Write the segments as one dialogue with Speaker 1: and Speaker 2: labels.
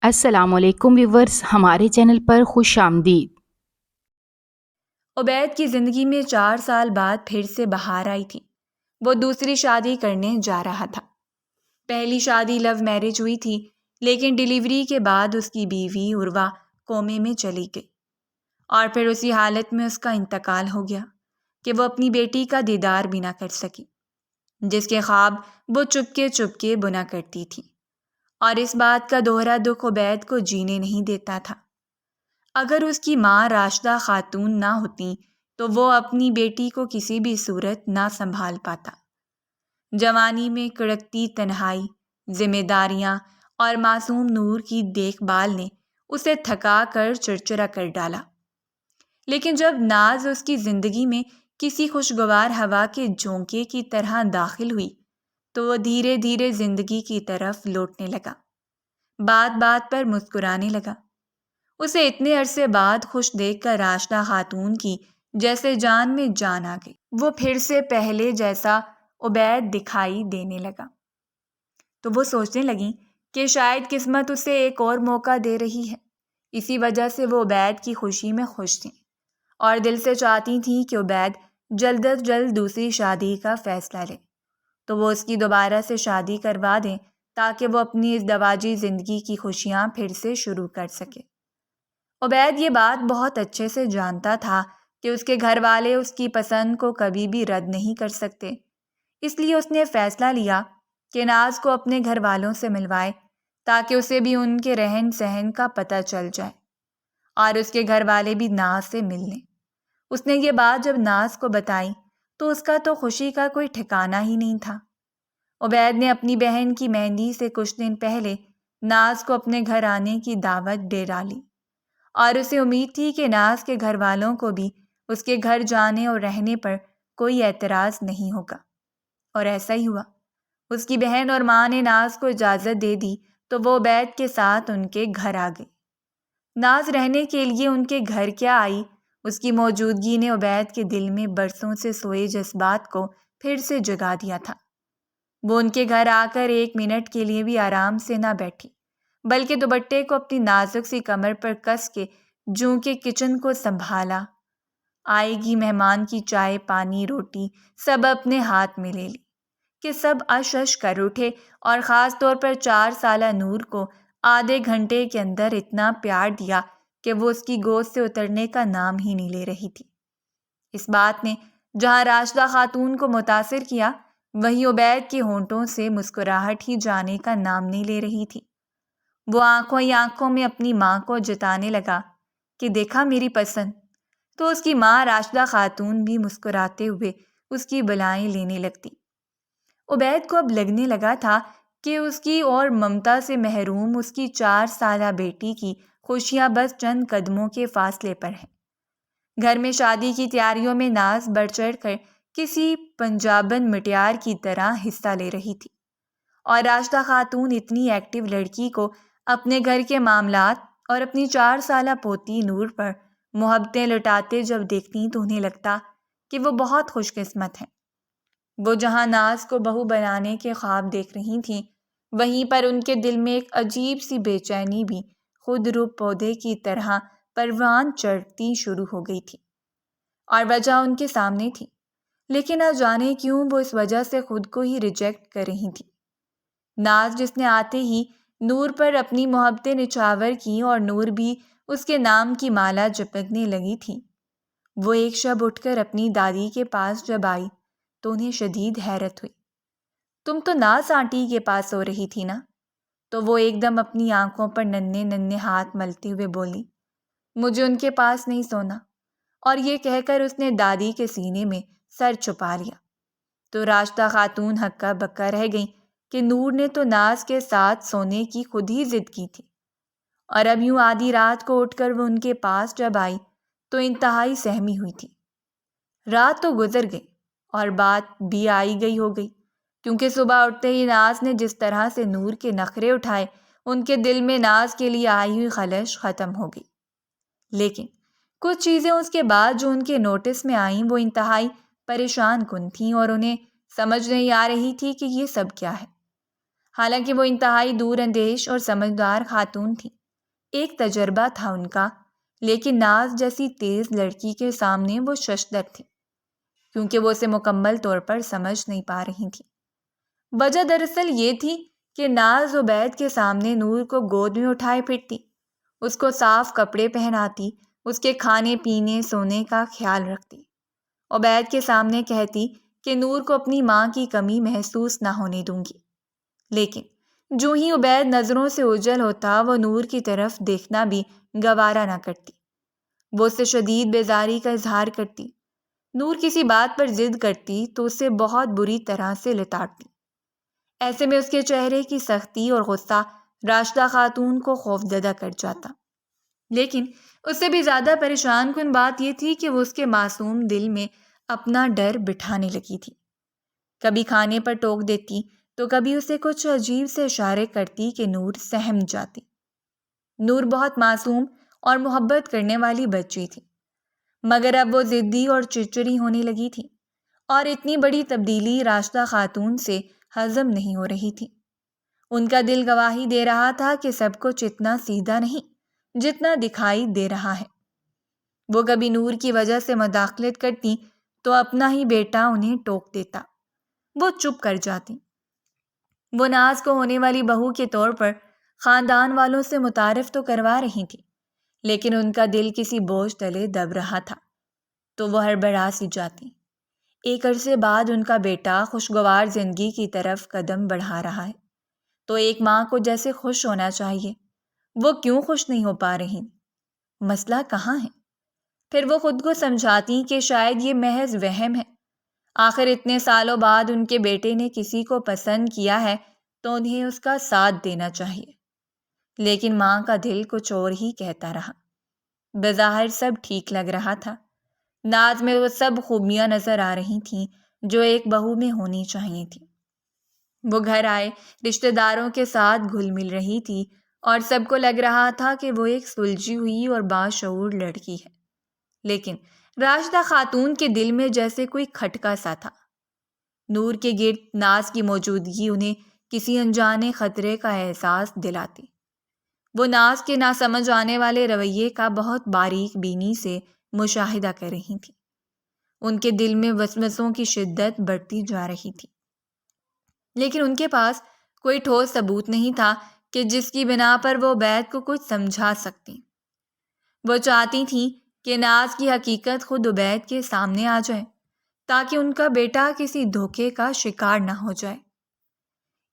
Speaker 1: السلام علیکم ویورز، ہمارے چینل پر خوش آمدید۔
Speaker 2: عبید کی زندگی میں 4 سال بعد پھر سے بہار آئی تھی۔ وہ دوسری شادی کرنے جا رہا تھا۔ پہلی شادی لو میرج ہوئی تھی، لیکن ڈیلیوری کے بعد اس کی بیوی عروہ کومے میں چلی گئی اور پھر اسی حالت میں اس کا انتقال ہو گیا کہ وہ اپنی بیٹی کا دیدار بھی نہ کر سکی، جس کے خواب وہ چپکے بنا کرتی تھی، اور اس بات کا دوہرا دکھ عبید کو جینے نہیں دیتا تھا۔ اگر اس کی ماں راشدہ خاتون نہ ہوتی تو وہ اپنی بیٹی کو کسی بھی صورت نہ سنبھال پاتا۔ جوانی میں کڑکتی تنہائی، ذمہ داریاں اور معصوم نور کی دیکھ بھال نے اسے تھکا کر چڑچڑا کر ڈالا، لیکن جب ناز اس کی زندگی میں کسی خوشگوار ہوا کے جھونکے کی طرح داخل ہوئی تو وہ دھیرے دھیرے زندگی کی طرف لوٹنے لگا، بات بات پر مسکرانے لگا۔ اسے اتنے عرصے بعد خوش دیکھ کر راشدہ خاتون کی جیسے جان میں جان آ گئی۔ وہ پھر سے پہلے جیسا عبید دکھائی دینے لگا، تو وہ سوچنے لگیں کہ شاید قسمت اسے ایک اور موقع دے رہی ہے۔ اسی وجہ سے وہ عبید کی خوشی میں خوش تھیں اور دل سے چاہتی تھیں کہ عبید جلد از جلد دوسری شادی کا فیصلہ لے تو وہ اس کی دوبارہ سے شادی کروا دیں، تاکہ وہ اپنی اس دواجی زندگی کی خوشیاں پھر سے شروع کر سکے۔ عبید یہ بات بہت اچھے سے جانتا تھا کہ اس کے گھر والے اس کی پسند کو کبھی بھی رد نہیں کر سکتے، اس لیے اس نے فیصلہ لیا کہ ناز کو اپنے گھر والوں سے ملوائے تاکہ اسے بھی ان کے رہن سہن کا پتہ چل جائے اور اس کے گھر والے بھی ناز سے مل لیں۔ اس نے یہ بات جب ناز کو بتائی تو اس کا تو خوشی کا کوئی ٹھکانہ ہی نہیں تھا۔ عبید نے اپنی بہن کی مہندی سے کچھ دن پہلے ناز کو اپنے گھر آنے کی دعوت دے ڈالی اور اسے امید تھی کہ ناز کے گھر والوں کو بھی اس کے گھر جانے اور رہنے پر کوئی اعتراض نہیں ہوگا، اور ایسا ہی ہوا۔ اس کی بہن اور ماں نے ناز کو اجازت دے دی تو وہ عبید کے ساتھ ان کے گھر آ گئی۔ ناز رہنے کے لیے ان کے گھر کیا آئی، اس کی موجودگی نے عبید کے دل میں برسوں سے سوئے جذبات کو پھر سے جگا دیا تھا۔ وہ ان کے گھر آ کر 1 منٹ کے لیے بھی آرام سے نہ بیٹھی، بلکہ دوپٹے کو اپنی نازک سی کمر پر کس کے جوں کے کچن کو سنبھالا۔ آئے گی مہمان کی چائے پانی روٹی سب اپنے ہاتھ میں لے لی کہ سب اش اش کر اٹھے، اور خاص طور پر 4 سالہ نور کو آدھے گھنٹے کے اندر اتنا پیار دیا کہ وہ اس کی گود سے اترنے کا نام ہی نہیں لے رہی تھی۔ اس بات نے جہاں راشدہ خاتون کو متاثر کیا، وہیں عبید کے ہونٹوں سے مسکراہٹ ہی جانے کا نام نہیں لے رہی تھی۔ وہ آنکھوں ہی آنکھوں میں اپنی ماں کو جتانے لگا کہ دیکھا میری پسند، تو اس کی ماں راشدہ خاتون بھی مسکراتے ہوئے اس کی بلائیں لینے لگتی۔ عبید کو اب لگنے لگا تھا کہ اس کی اور ممتا سے محروم اس کی 4 سالہ بیٹی کی خوشیاں بس چند قدموں کے فاصلے پر ہیں۔ گھر میں شادی کی تیاریوں میں ناز بڑھ چڑھ کر کسی پنجابن مٹیار کی طرح حصہ لے رہی تھی، اور راشدہ خاتون اتنی ایکٹیو لڑکی کو اپنے گھر کے معاملات اور اپنی 4 سالہ پوتی نور پر محبتیں لٹاتے جب دیکھتی تو انہیں لگتا کہ وہ بہت خوش قسمت ہیں۔ وہ جہاں ناز کو بہو بنانے کے خواب دیکھ رہی تھیں، وہیں پر ان کے دل میں ایک عجیب سی بے چینی بھی خود رو پودے کی طرح پروان چڑھتی شروع ہو گئی تھی، اور وجہ ان کے سامنے تھی، لیکن نہ جانے کیوں وہ اس وجہ سے خود کو ہی ریجیکٹ کر رہی تھی۔ ناز جس نے آتے ہی نور پر اپنی محبتیں نچھاور کی اور نور بھی اس کے نام کی مالا جپکنے لگی تھی، وہ ایک شب اٹھ کر اپنی دادی کے پاس جب آئی تو انہیں شدید حیرت ہوئی۔ تم تو ناز آنٹی کے پاس سو رہی تھی نا؟ تو وہ ایک دم اپنی آنکھوں پر ننھے ننھے ہاتھ ملتے ہوئے بولی، مجھے ان کے پاس نہیں سونا، اور یہ کہہ کر اس نے دادی کے سینے میں سر چھپا لیا۔ تو راشدہ خاتون ہکا بکا رہ گئیں کہ نور نے تو ناز کے ساتھ سونے کی خود ہی ضد کی تھی، اور اب یوں آدھی رات کو اٹھ کر وہ ان کے پاس جب آئی تو انتہائی سہمی ہوئی تھی۔ رات تو گزر گئی اور بات بھی آئی گئی ہو گئی، کیونکہ صبح اٹھتے ہی ناز نے جس طرح سے نور کے نخرے اٹھائے، ان کے دل میں ناز کے لیے آئی ہوئی خلش ختم ہو گئی۔ لیکن کچھ چیزیں اس کے بعد جو ان کے نوٹس میں آئیں وہ انتہائی پریشان کن تھیں، اور انہیں سمجھ نہیں آ رہی تھی کہ یہ سب کیا ہے۔ حالانکہ وہ انتہائی دور اندیش اور سمجھدار خاتون تھی۔ ایک تجربہ تھا ان کا، لیکن ناز جیسی تیز لڑکی کے سامنے وہ ششدر تھی، کیونکہ وہ اسے مکمل طور پر سمجھ نہیں پا رہی تھی۔ وجہ دراصل یہ تھی کہ ناز عبید کے سامنے نور کو گود میں اٹھائے پھرتی، اس کو صاف کپڑے پہناتی، اس کے کھانے پینے سونے کا خیال رکھتی۔ عبید کے سامنے کہتی کہ نور کو اپنی ماں کی کمی محسوس نہ ہونے دوں گی، لیکن جو ہی عبید نظروں سے اوجھل ہوتا وہ نور کی طرف دیکھنا بھی گوارا نہ کرتی۔ وہ اس سے شدید بیزاری کا اظہار کرتی۔ نور کسی بات پر ضد کرتی تو اسے بہت بری طرح سے لتاڑتی۔ ایسے میں اس کے چہرے کی سختی اور غصہ راشدہ خاتون کو خوفزدہ کر جاتا، لیکن اس سے بھی زیادہ پریشان کن بات یہ تھی کہ وہ اس کے معصوم دل میں اپنا ڈر بٹھانے لگی تھی۔ کبھی کھانے پر ٹوک دیتی تو کبھی اسے کچھ عجیب سے اشارے کرتی کہ نور سہم جاتی۔ نور بہت معصوم اور محبت کرنے والی بچی تھی، مگر اب وہ ضدی اور چڑچڑی ہونے لگی تھی، اور اتنی بڑی تبدیلی راشدہ خاتون سے ہضم نہیں ہو رہی تھی۔ ان کا دل گواہی دے رہا تھا کہ سب کچھ اتنا سیدھا نہیں جتنا دکھائی دے رہا ہے۔ وہ کبھی نور کی وجہ سے مداخلت کرتی تو اپنا ہی بیٹا انہیں ٹوک دیتا، وہ چپ کر جاتی۔ وہ ناز کو ہونے والی بہو کے طور پر خاندان والوں سے متعارف تو کروا رہی تھی، لیکن ان کا دل کسی بوجھ تلے دب رہا تھا، تو وہ ہڑبڑا سی جاتی۔ ایک عرصے بعد ان کا بیٹا خوشگوار زندگی کی طرف قدم بڑھا رہا ہے، تو ایک ماں کو جیسے خوش ہونا چاہیے، وہ کیوں خوش نہیں ہو پا رہی؟ مسئلہ کہاں ہے؟ پھر وہ خود کو سمجھاتی کہ شاید یہ محض وہم ہے۔ آخر اتنے سالوں بعد ان کے بیٹے نے کسی کو پسند کیا ہے تو انہیں اس کا ساتھ دینا چاہیے، لیکن ماں کا دل کچھ اور ہی کہتا رہا۔ بظاہر سب ٹھیک لگ رہا تھا، ناز میں وہ سب خوبیاں نظر آ رہی تھیں جو ایک بہو میں ہونی چاہیے تھی۔ وہ گھر آئے رشتہ داروں کے ساتھ گھل مل رہی تھی، اور سب کو لگ رہا تھا کہ وہ ایک سلجھی ہوئی اور باشعور لڑکی ہے، لیکن راشدہ خاتون کے دل میں جیسے کوئی کھٹکا سا تھا۔ نور کے گرد ناز کی موجودگی انہیں کسی انجانے خطرے کا احساس دلاتی۔ وہ ناز کے نہ سمجھ آنے والے رویے کا بہت باریک بینی سے مشاہدہ کر رہی تھی۔ ان کے دل میں وسوسوں کی شدت بڑھتی جا رہی تھی، لیکن ان کے پاس کوئی ٹھوس ثبوت نہیں تھا کہ جس کی بنا پر وہ عبید کو کچھ سمجھا سکتی۔ وہ چاہتی تھیں کہ ناز کی حقیقت خود عبید کے سامنے آ جائے، تاکہ ان کا بیٹا کسی دھوکے کا شکار نہ ہو جائے۔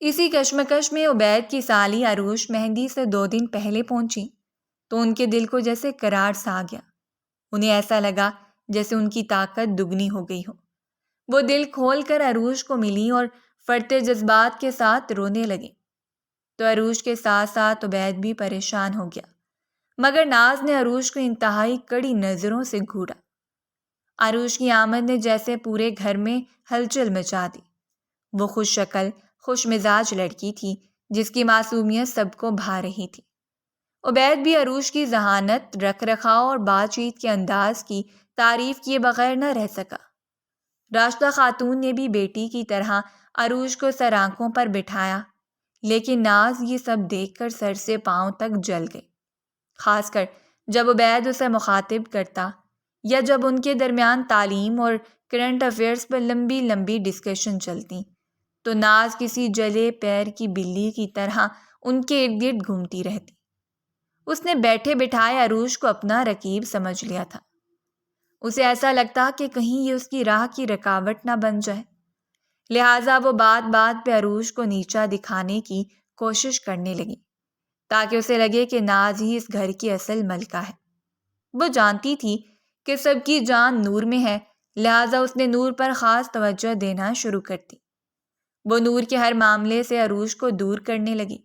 Speaker 2: اسی کشمکش میں عبید کی سالی عروش مہندی سے 2 دن پہلے پہنچی تو ان کے دل کو جیسے قرار سا آ گیا۔ انہیں ایسا لگا جیسے ان کی طاقت دگنی ہو گئی ہو۔ وہ دل کھول کر عروش کو ملی اور فرتے جذبات کے ساتھ رونے لگے، تو عروش کے ساتھ ساتھ عبید بھی پریشان ہو گیا، مگر ناز نے عروش کو انتہائی کڑی نظروں سے گھورا۔ عروش کی آمد نے جیسے پورے گھر میں ہلچل مچا دی۔ وہ خوش شکل خوش مزاج لڑکی تھی جس کی معصومیت سب کو بھا رہی تھی۔ عبید بھی عروش کی ذہانت، رکھ رکھاؤ اور بات چیت کے انداز کی تعریف کیے بغیر نہ رہ سکا۔ راشدہ خاتون نے بھی بیٹی کی طرح عروش کو سر آنکھوں پر بٹھایا، لیکن ناز یہ سب دیکھ کر سر سے پاؤں تک جل گئی، خاص کر جب عبید اسے مخاطب کرتا یا جب ان کے درمیان تعلیم اور کرنٹ افیئرز پر لمبی لمبی ڈسکشن چلتی تو ناز کسی جلے پیر کی بلی کی طرح ان کے ارد گرد گھومتی رہتی۔ اس نے بیٹھے بٹھائے عروش کو اپنا رقیب سمجھ لیا تھا۔ اسے ایسا لگتا کہ کہیں یہ اس کی راہ کی رکاوٹ نہ بن جائے، لہٰذا وہ بات بات پہ عروش کو نیچا دکھانے کی کوشش کرنے لگی، تاکہ اسے لگے کہ ناز ہی اس گھر کی اصل ملکہ ہے۔ وہ جانتی تھی کہ سب کی جان نور میں ہے، لہٰذا اس نے نور پر خاص توجہ دینا شروع کر دی۔ وہ نور کے ہر معاملے سے عروش کو دور کرنے لگی۔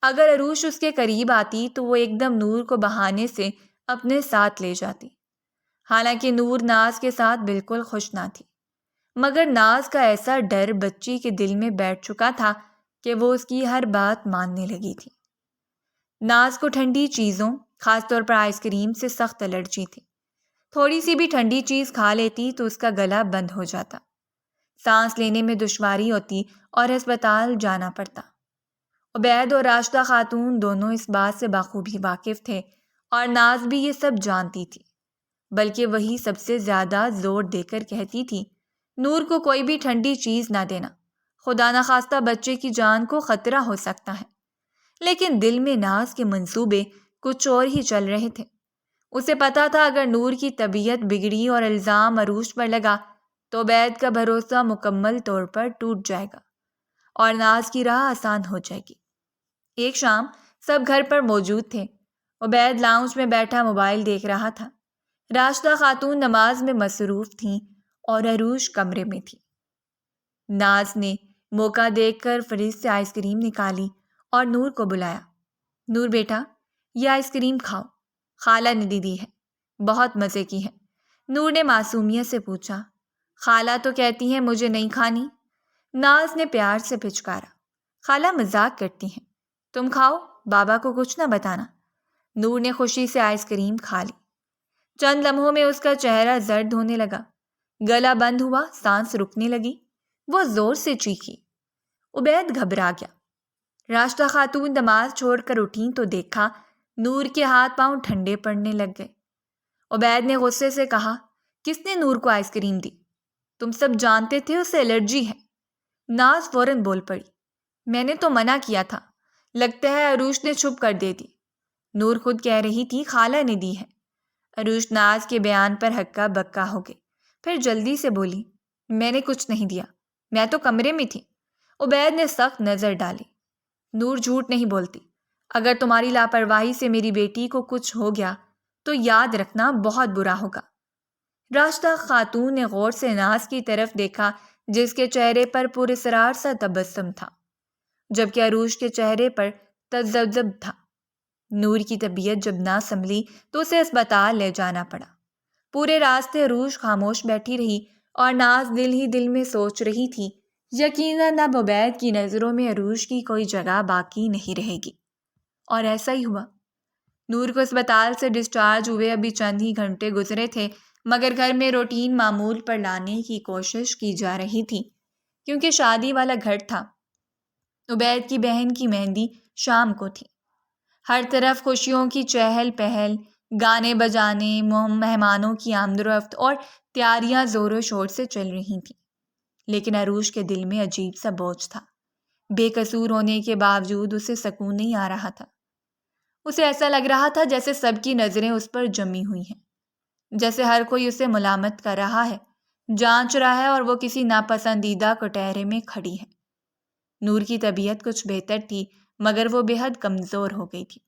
Speaker 2: اگر عروش اس کے قریب آتی تو وہ ایک دم نور کو بہانے سے اپنے ساتھ لے جاتی۔ حالانکہ نور ناز کے ساتھ بالکل خوش نہ تھی، مگر ناز کا ایسا ڈر بچی کے دل میں بیٹھ چکا تھا کہ وہ اس کی ہر بات ماننے لگی تھی۔ ناز کو ٹھنڈی چیزوں، خاص طور پر آئس کریم سے سخت الرجی تھی۔ تھوڑی سی بھی ٹھنڈی چیز کھا لیتی تو اس کا گلا بند ہو جاتا، سانس لینے میں دشواری ہوتی اور ہسپتال جانا پڑتا۔ عبید اور راشدہ خاتون دونوں اس بات سے بخوبی واقف تھے اور ناز بھی یہ سب جانتی تھی، بلکہ وہی سب سے زیادہ زور دے کر کہتی تھی نور کو کوئی بھی ٹھنڈی چیز نہ دینا، خدا نخواستہ بچے کی جان کو خطرہ ہو سکتا ہے۔ لیکن دل میں ناز کے منصوبے کچھ اور ہی چل رہے تھے۔ اسے پتا تھا اگر نور کی طبیعت بگڑی اور الزام عروج پر لگا تو عبید کا بھروسہ مکمل طور پر ٹوٹ جائے گا اور ناز کی راہ آسان ہو جائے گی۔ ایک شام سب گھر پر موجود تھے۔ عبید لاؤنج میں بیٹھا موبائل دیکھ رہا تھا، راشدہ خاتون نماز میں مصروف تھیں اور عروج کمرے میں تھی۔ ناز نے موقع دیکھ کر فریج سے آئس کریم نکالی اور نور کو بلایا۔ نور بیٹا، یہ آئس کریم کھاؤ، خالہ نے دی ہے، بہت مزے کی ہے۔ نور نے معصومیت سے پوچھا، خالہ تو کہتی ہیں مجھے نہیں کھانی۔ ناز نے پیار سے پچکارا، خالہ مذاق کرتی ہیں، تم کھاؤ، بابا کو کچھ نہ بتانا۔ نور نے خوشی سے آئس کریم کھا لی۔ چند لمحوں میں اس کا چہرہ زرد ہونے لگا، گلا بند ہوا، سانس رکنے لگی، وہ زور سے چیخی۔ عبید گھبرا گیا۔ راشدہ خاتون نماز چھوڑ کر اٹھیں تو دیکھا نور کے ہاتھ پاؤں ٹھنڈے پڑنے لگ گئے۔ عبید نے غصے سے کہا، کس نے نور کو آئس کریم دی؟ تم سب جانتے تھے اسے الرجی ہے۔ ناز فوراً بول پڑی، میں نے تو منع کیا تھا، لگتا ہے عروج نے چھپ کر دے دی۔ نور خود کہہ رہی تھی خالہ نے دی ہے۔ عروج ناز کے بیان پر ہکا بکا ہو گئی، پھر جلدی سے بولی، میں نے کچھ نہیں دیا، میں تو کمرے میں تھی۔ عبید نے سخت نظر ڈالی، نور جھوٹ نہیں بولتی، اگر تمہاری لاپرواہی سے میری بیٹی کو کچھ ہو گیا تو یاد رکھنا بہت برا ہوگا۔ راشدہ خاتون نے غور سے ناز کی طرف دیکھا جس کے چہرے پر پراسرار سا تبسم تھا، جبکہ عروج کے چہرے پر تذبذب تھا۔ نور کی طبیعت جب نہ سنبھلی تو اسے اسپتال لے جانا پڑا۔ پورے راستے عروج خاموش بیٹھی رہی اور ناز دل ہی دل میں سوچ رہی تھی، یقیناً اب عبید کی نظروں میں عروج کی کوئی جگہ باقی نہیں رہے گی۔ اور ایسا ہی ہوا۔ نور کو اسپتال سے ڈسچارج ہوئے ابھی چند ہی گھنٹے گزرے تھے، مگر گھر میں روٹین معمول پر لانے کی کوشش کی جا رہی تھی کیونکہ شادی والا گھر تھا۔ عبید کی بہن کی مہندی شام کو تھی۔ ہر طرف خوشیوں کی چہل پہل، گانے بجانے، مہمانوں کی آمد و رفت اور تیاریاں زور و شور سے چل رہی تھیں۔ لیکن عروج کے دل میں عجیب سا بوجھ تھا، بے قصور ہونے کے باوجود اسے سکون نہیں آ رہا تھا۔ اسے ایسا لگ رہا تھا جیسے سب کی نظریں اس پر جمی ہوئی ہیں، جیسے ہر کوئی اسے ملامت کر رہا ہے، جانچ رہا ہے اور وہ کسی ناپسندیدہ کٹہرے میں کھڑی ہے۔ نور کی طبیعت کچھ بہتر تھی مگر وہ بے حد کمزور ہو گئی تھی۔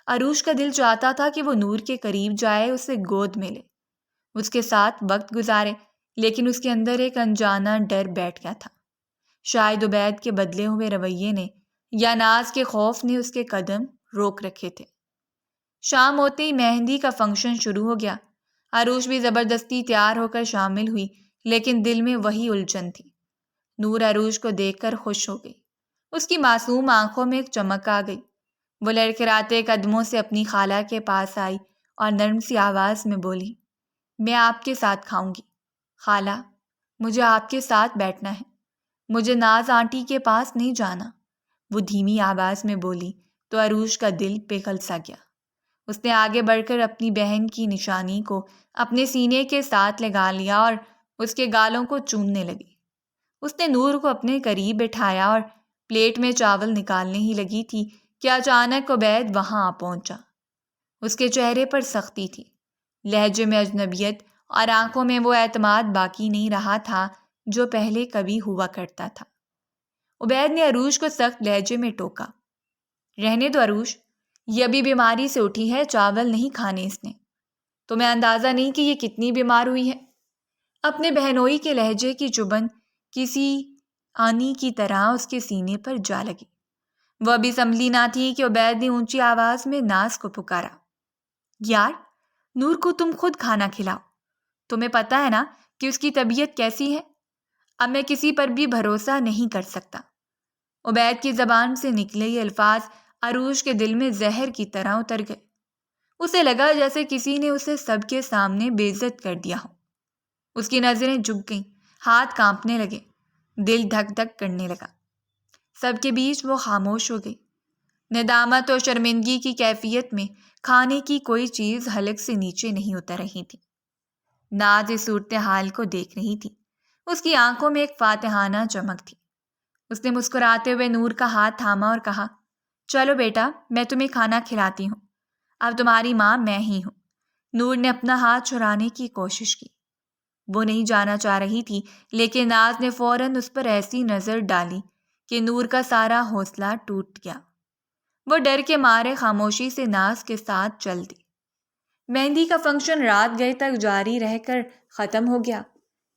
Speaker 2: عروج کا دل چاہتا تھا کہ وہ نور کے قریب جائے، اسے گود میں لے، اس کے ساتھ وقت گزارے، لیکن اس کے اندر ایک انجانا ڈر بیٹھ گیا تھا۔ شاید عبید کے بدلے ہوئے رویے نے یا ناز کے خوف نے اس کے قدم روک رکھے تھے۔ شام ہوتے ہی مہندی کا فنکشن شروع ہو گیا۔ عروج بھی زبردستی تیار ہو کر شامل ہوئی، لیکن دل میں وہی الجھن تھی۔ نور عروج کو دیکھ کر خوش ہو گئی، اس کی معصوم آنکھوں میں ایک چمک آ گئی۔ وہ لڑکھڑاتے قدموں سے اپنی خالہ کے پاس آئی اور نرم سی آواز میں بولی، میں آپ کے ساتھ کھاؤں گی۔ خالہ، مجھے آپ کے ساتھ بیٹھنا ہے، مجھے ناز آنٹی کے پاس نہیں جانا۔ وہ دھیمی آواز میں بولی تو عروج کا دل پگھل سا گیا۔ اس نے آگے بڑھ کر اپنی بہن کی نشانی کو اپنے سینے کے ساتھ لگا لیا اور اس کے گالوں کو چومنے لگی۔ اس نے نور کو اپنے قریب بٹھایا اور پلیٹ میں چاول نکالنے ہی لگی تھی کہ اچانک عبید وہاں آ پہنچا۔ اس کے چہرے پر سختی تھی، لہجے میں اجنبیت اور آنکھوں میں وہ اعتماد باقی نہیں رہا تھا جو پہلے کبھی ہوا کرتا تھا۔ عبید نے عروج کو سخت لہجے میں ٹوکا، رہنے دو عروج، یہ ابھی بیماری سے اٹھی ہے، چاول نہیں کھانے اس نے، تمہیں اندازہ نہیں کہ یہ کتنی بیمار ہوئی ہے۔ اپنے بہنوئی کے لہجے کی چبھن کسی آنی کی طرح اس کے سینے پر جا لگی۔ وہ ابھی سنبھلی نہ تھی کہ عبید نے اونچی آواز میں ناز کو پکارا، یار نور کو تم خود کھانا کھلاؤ، تمہیں پتہ ہے نا کہ اس کی طبیعت کیسی ہے، اب میں کسی پر بھی بھروسہ نہیں کر سکتا۔ عبید کی زبان سے نکلے یہ الفاظ عروج کے دل میں زہر کی طرح اتر گئے۔ اسے لگا جیسے کسی نے اسے سب کے سامنے بے عزت کر دیا ہو۔ اس کی نظریں جھک گئیں، ہاتھ کانپنے لگے، دل دھک دھک کرنے لگا۔ سب کے بیچ وہ خاموش ہو گئی۔ ندامت اور شرمندگی کی کیفیت میں کھانے کی کوئی چیز حلق سے نیچے نہیں اتر رہی تھی۔ ناز اس صورتحال کو دیکھ رہی تھی۔ اس کی آنکھوں میں ایک فاتحانہ چمک تھی۔ اس نے مسکراتے ہوئے نور کا ہاتھ تھاما اور کہا، چلو بیٹا، میں تمہیں کھانا کھلاتی ہوں۔ اب تمہاری ماں میں ہی ہوں۔ نور نے اپنا ہاتھ چھڑانے کی کوشش کی۔ وہ نہیں جانا چاہ رہی تھی، لیکن ناز نے فوراً اس پر ایسی نظر ڈالی کہ نور کا سارا حوصلہ ٹوٹ گیا۔ وہ ڈر کے مارے خاموشی سے ناز کے ساتھ چل دی۔ مہندی کا فنکشن رات گئے تک جاری رہ کر ختم ہو گیا۔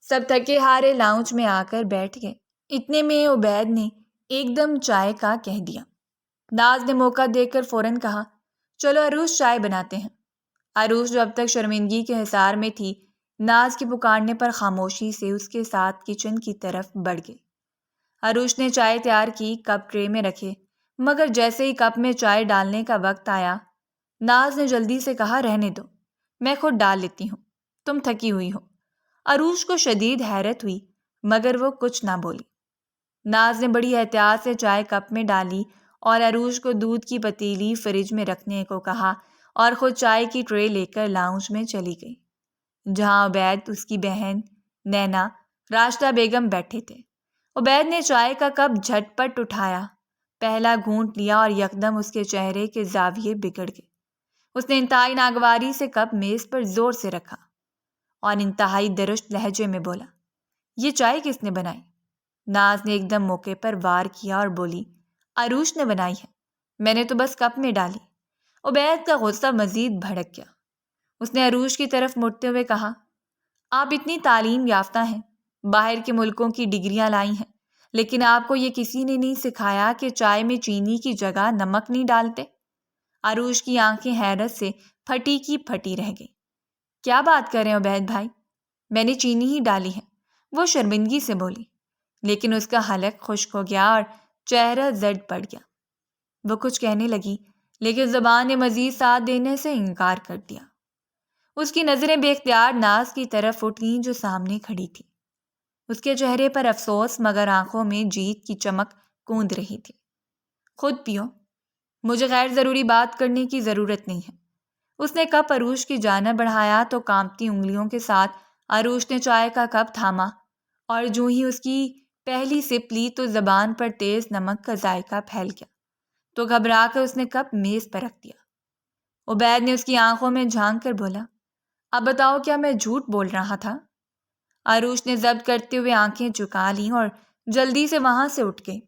Speaker 2: سب تھکے ہارے لاؤنج میں آ کر بیٹھ گئے۔ اتنے میں عبید نے ایک دم چائے کا کہہ دیا۔ ناز نے موقع دے کر فوراً کہا، چلو عروش چائے بناتے ہیں۔ عروش جو اب تک شرمندگی کے حصار میں تھی، ناز کے پکارنے پر خاموشی سے اس کے ساتھ کچن کی طرف بڑھ گئی۔ عروش نے چائے تیار کی، کپ ٹرے میں رکھے، مگر جیسے ہی کپ میں چائے ڈالنے کا وقت آیا، ناز نے جلدی سے کہا، رہنے دو، میں خود ڈال لیتی ہوں، تم تھکی ہوئی ہو۔ عروش کو شدید حیرت ہوئی، مگر وہ کچھ نہ بولی۔ ناز نے بڑی احتیاط سے چائے کپ میں ڈالی اور عروش کو دودھ کی پتیلی فریج میں رکھنے کو کہا اور خود چائے کی ٹرے لے کر لاؤنج میں چلی گئی، جہاں عبید، اس کی بہن نینا، راشدہ بیگم بیٹھے تھے۔ عبید نے چائے کا کپ جھٹ پٹ اٹھایا، پہلا گھونٹ لیا اور یکدم اس کے چہرے کے زاویے بگڑ گئے۔ اس نے انتہائی ناگواری سے کپ میز پر زور سے رکھا اور انتہائی درشت لہجے میں بولا، یہ چائے کس نے بنائی؟ ناز نے ایک دم موقع پر وار کیا اور بولی، عروش نے بنائی ہے، میں نے تو بس کپ میں ڈالی۔ عبید کا غصہ مزید بھڑک گیا۔ اس نے عروش کی طرف مڑتے ہوئے کہا، آپ اتنی تعلیم یافتہ ہیں، باہر کے ملکوں کی ڈگریاں لائی ہیں، لیکن آپ کو یہ کسی نے نہیں سکھایا کہ چائے میں چینی کی جگہ نمک نہیں ڈالتے؟ عروش کی آنکھیں حیرت سے پھٹی کی پھٹی رہ گئی۔ کیا بات کر رہے ہیں عبید بھائی؟ میں نے چینی ہی ڈالی ہے، وہ شرمندگی سے بولی، لیکن اس کا حلق خشک ہو گیا اور چہرہ زرد پڑ گیا۔ وہ کچھ کہنے لگی، لیکن زبان نے مزید ساتھ دینے سے انکار کر دیا۔ اس کی نظریں بے اختیار ناز کی طرف اٹھیں جو سامنے کھڑی تھی۔ اس کے چہرے پر افسوس مگر آنکھوں میں جیت کی چمک کوند رہی تھی۔ خود پیو، مجھے غیر ضروری بات کرنے کی ضرورت نہیں ہے۔ اس نے کپ عروش کی جانب بڑھایا تو کانپتی انگلیوں کے ساتھ عروش نے چائے کا کپ تھاما اور جو ہی اس کی پہلی سپ لی تو زبان پر تیز نمک کا ذائقہ پھیل گیا، تو گھبرا کر اس نے کپ میز پر رکھ دیا۔ عبید نے اس کی آنکھوں میں جھانک کر بولا، اب بتاؤ کیا میں جھوٹ بول رہا تھا؟ عروش نے ضبط کرتے ہوئے آنکھیں چکا لیں اور جلدی سے وہاں سے اٹھ گئی۔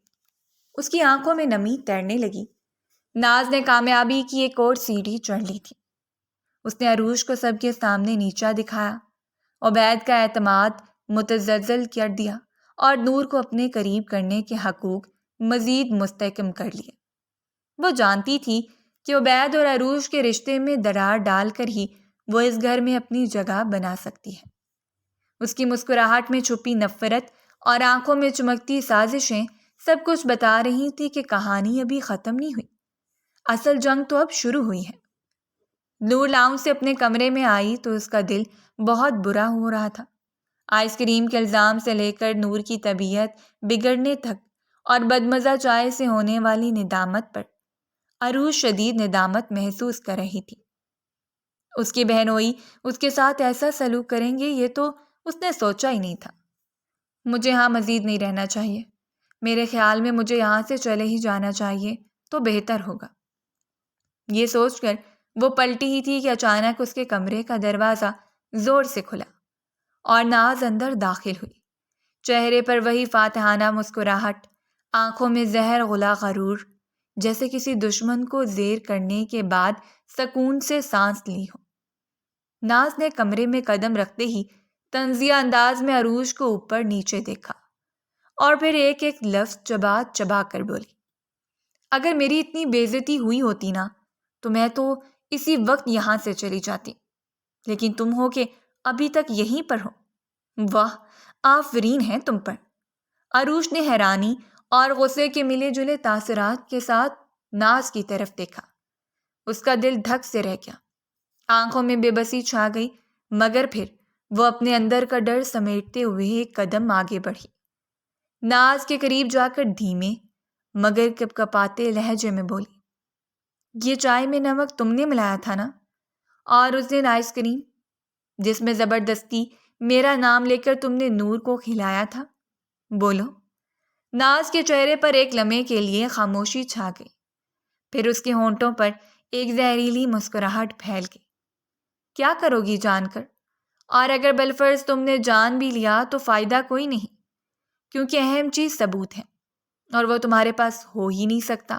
Speaker 2: اس کی آنکھوں میں نمی تیرنے لگی۔ ناز نے کامیابی کی ایک اور سیڑھی چڑھ لی تھی۔ اس نے عروش کو سب کے سامنے نیچا دکھایا، عبید کا اعتماد متزلزل کر دیا اور نور کو اپنے قریب کرنے کے حقوق مزید مستحکم کر لیے۔ وہ جانتی تھی کہ عبید اور عروش کے رشتے میں درار ڈال کر ہی وہ اس گھر میں اپنی جگہ بنا سکتی ہے۔ اس کی مسکراہٹ میں چھپی نفرت اور آنکھوں میں چمکتی سازشیں سب کچھ بتا رہی تھی کہ کہانی ابھی ختم نہیں ہوئی، اصل جنگ تو اب شروع ہوئی ہے۔ نور لاؤنج سے اپنے کمرے میں آئی تو اس کا دل بہت برا ہو رہا تھا۔ آئس کریم کے الزام سے لے کر نور کی طبیعت بگڑنے تک اور بدمزہ چائے سے ہونے والی ندامت پر عروش شدید ندامت محسوس کر رہی تھی۔ اس کی بہنوئی اس کے ساتھ ایسا سلوک کریں گے یہ تو اس نے سوچا ہی نہیں تھا۔ مجھے یہاں مزید نہیں رہنا چاہیے، میرے خیال میں مجھے یہاں سے چلے ہی جانا چاہیے تو بہتر ہوگا۔ یہ سوچ کر وہ پلٹی ہی تھی کہ اچانک اس کے کمرے کا دروازہ زور سے کھلا اور ناز اندر داخل ہوئی۔ چہرے پر وہی فاتحانہ مسکراہٹ، آنکھوں میں زہر غلا غرور، جیسے کسی دشمن کو زیر کرنے کے بعد سکون سے سانس لی ہو۔ ناز نے کمرے میں قدم رکھتے ہی طنزیہ انداز میں عروش کو اوپر نیچے دیکھا اور پھر ایک ایک لفظ چبا چبا کر بولی، اگر میری اتنی بے عزتی ہوئی ہوتی نا تو میں تو اسی وقت یہاں سے چلی جاتی، لیکن تم ہو کہ ابھی تک یہیں پر ہو، واہ آفرین ہے تم پر۔ عروش نے حیرانی اور غصے کے ملے جلے تاثرات کے ساتھ ناز کی طرف دیکھا۔ اس کا دل دھک سے رہ گیا، آنکھوں میں بے بسی چھا گئی، مگر پھر وہ اپنے اندر کا ڈر سمیٹتے ہوئے ایک قدم آگے بڑھی۔ ناز کے قریب جا کر دھیمے مگر کپکپاتے لہجے میں بولی، یہ چائے میں نمک تم نے ملایا تھا نا؟ اور اس دن آئس کریم جس میں زبردستی میرا نام لے کر تم نے نور کو کھلایا تھا؟ بولو۔ ناز کے چہرے پر ایک لمحے کے لیے خاموشی چھا گئی، پھر اس کے ہونٹوں پر ایک زہریلی مسکراہٹ پھیل گئی۔ کیا کرو گی جان کر؟ اور اگر بالفرض تم نے جان بھی لیا تو فائدہ کوئی نہیں، کیونکہ اہم چیز ثبوت ہے، اور وہ تمہارے پاس ہو ہی نہیں سکتا،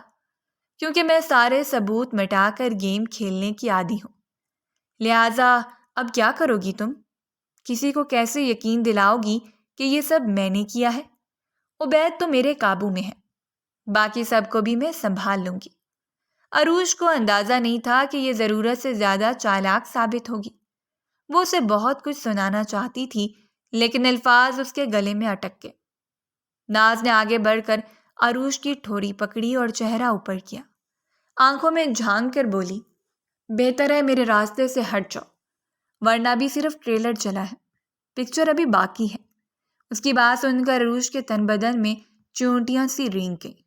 Speaker 2: کیونکہ میں سارے ثبوت مٹا کر گیم کھیلنے کی عادی ہوں۔ لہٰذا اب کیا کرو گی تم؟ کسی کو کیسے یقین دلاؤ گی کہ یہ سب میں نے کیا ہے؟ عبید تو میرے قابو میں ہے، باقی سب کو بھی میں سنبھال لوں گی۔ عروج کو اندازہ نہیں تھا کہ یہ ضرورت سے زیادہ چالاک ثابت ہوگی۔ وہ اسے بہت کچھ سنانا چاہتی تھی، لیکن الفاظ اس کے گلے میں اٹک گئے۔ ناز نے آگے بڑھ کر عروج کی ٹھوڑی پکڑی اور چہرہ اوپر کیا، آنکھوں میں جھانک کر بولی، بہتر ہے میرے راستے سے ہٹ جاؤ، ورنہ بھی صرف ٹریلر چلا ہے، پکچر ابھی باقی ہے۔ اس کی بات سن کر عروج کے تن بدن میں چونٹیاں سی رینگ گئیں۔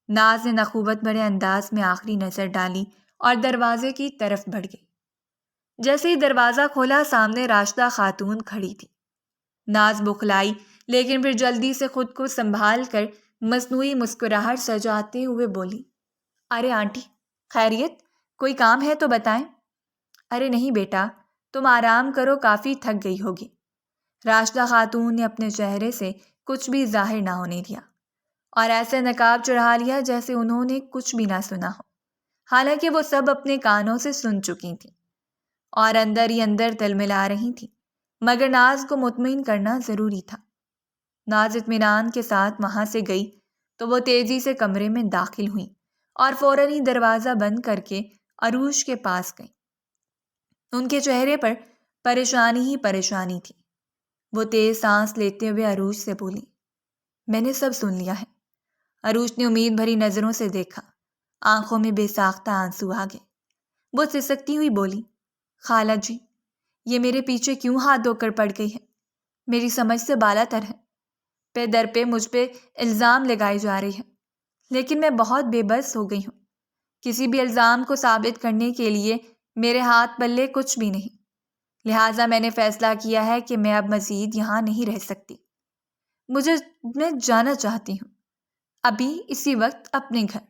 Speaker 2: ناز نے نخوت بھرے انداز میں آخری نظر ڈالی اور دروازے کی طرف بڑھ گئی۔ جیسے ہی دروازہ کھولا، سامنے راشدہ خاتون کھڑی تھی۔ ناز بخلائی، لیکن پھر جلدی سے خود کو سنبھال کر مصنوعی مسکراہٹ سجاتے ہوئے بولی، ارے آنٹی، خیریت؟ کوئی کام ہے تو بتائیں۔ ارے نہیں بیٹا، تم آرام کرو، کافی تھک گئی ہوگی۔ راشدہ خاتون نے اپنے چہرے سے کچھ بھی ظاہر نہ ہونے دیا اور ایسے نقاب چڑھا لیا جیسے انہوں نے کچھ بھی نہ سنا ہو، حالانکہ وہ سب اپنے کانوں سے سن چکی تھیں اور اندر ہی اندر تلملا رہی تھیں، مگر ناز کو مطمئن کرنا ضروری تھا۔ ناز اطمینان کے ساتھ وہاں سے گئی تو وہ تیزی سے کمرے میں داخل ہوئی اور فوراً ہی دروازہ بند کر کے عروج کے پاس گئی۔ ان کے چہرے پر پریشانی ہی پریشانی تھی۔ وہ تیز سانس لیتے ہوئے عروج سے بولی، میں نے سب سن لیا ہے۔ عروج نے امید بھری نظروں سے دیکھا، آنکھوں میں بے ساختہ آنسو آ گئے۔ وہ سسکتی ہوئی بولی، خالہ جی، یہ میرے پیچھے کیوں ہاتھ دھو کر پڑ گئی ہے؟ میری سمجھ سے بالا تر ہے، پہ در پہ مجھ پہ الزام لگائی جا رہی ہے، لیکن میں بہت بے بس ہو گئی ہوں۔ کسی بھی الزام کو ثابت کرنے کے لیے میرے ہاتھ پلے کچھ بھی نہیں، لہٰذا میں نے فیصلہ کیا ہے کہ میں اب مزید یہاں نہیں رہ سکتی۔ میں جانا چاہتی ہوں، ابھی اسی وقت اپنے گھر۔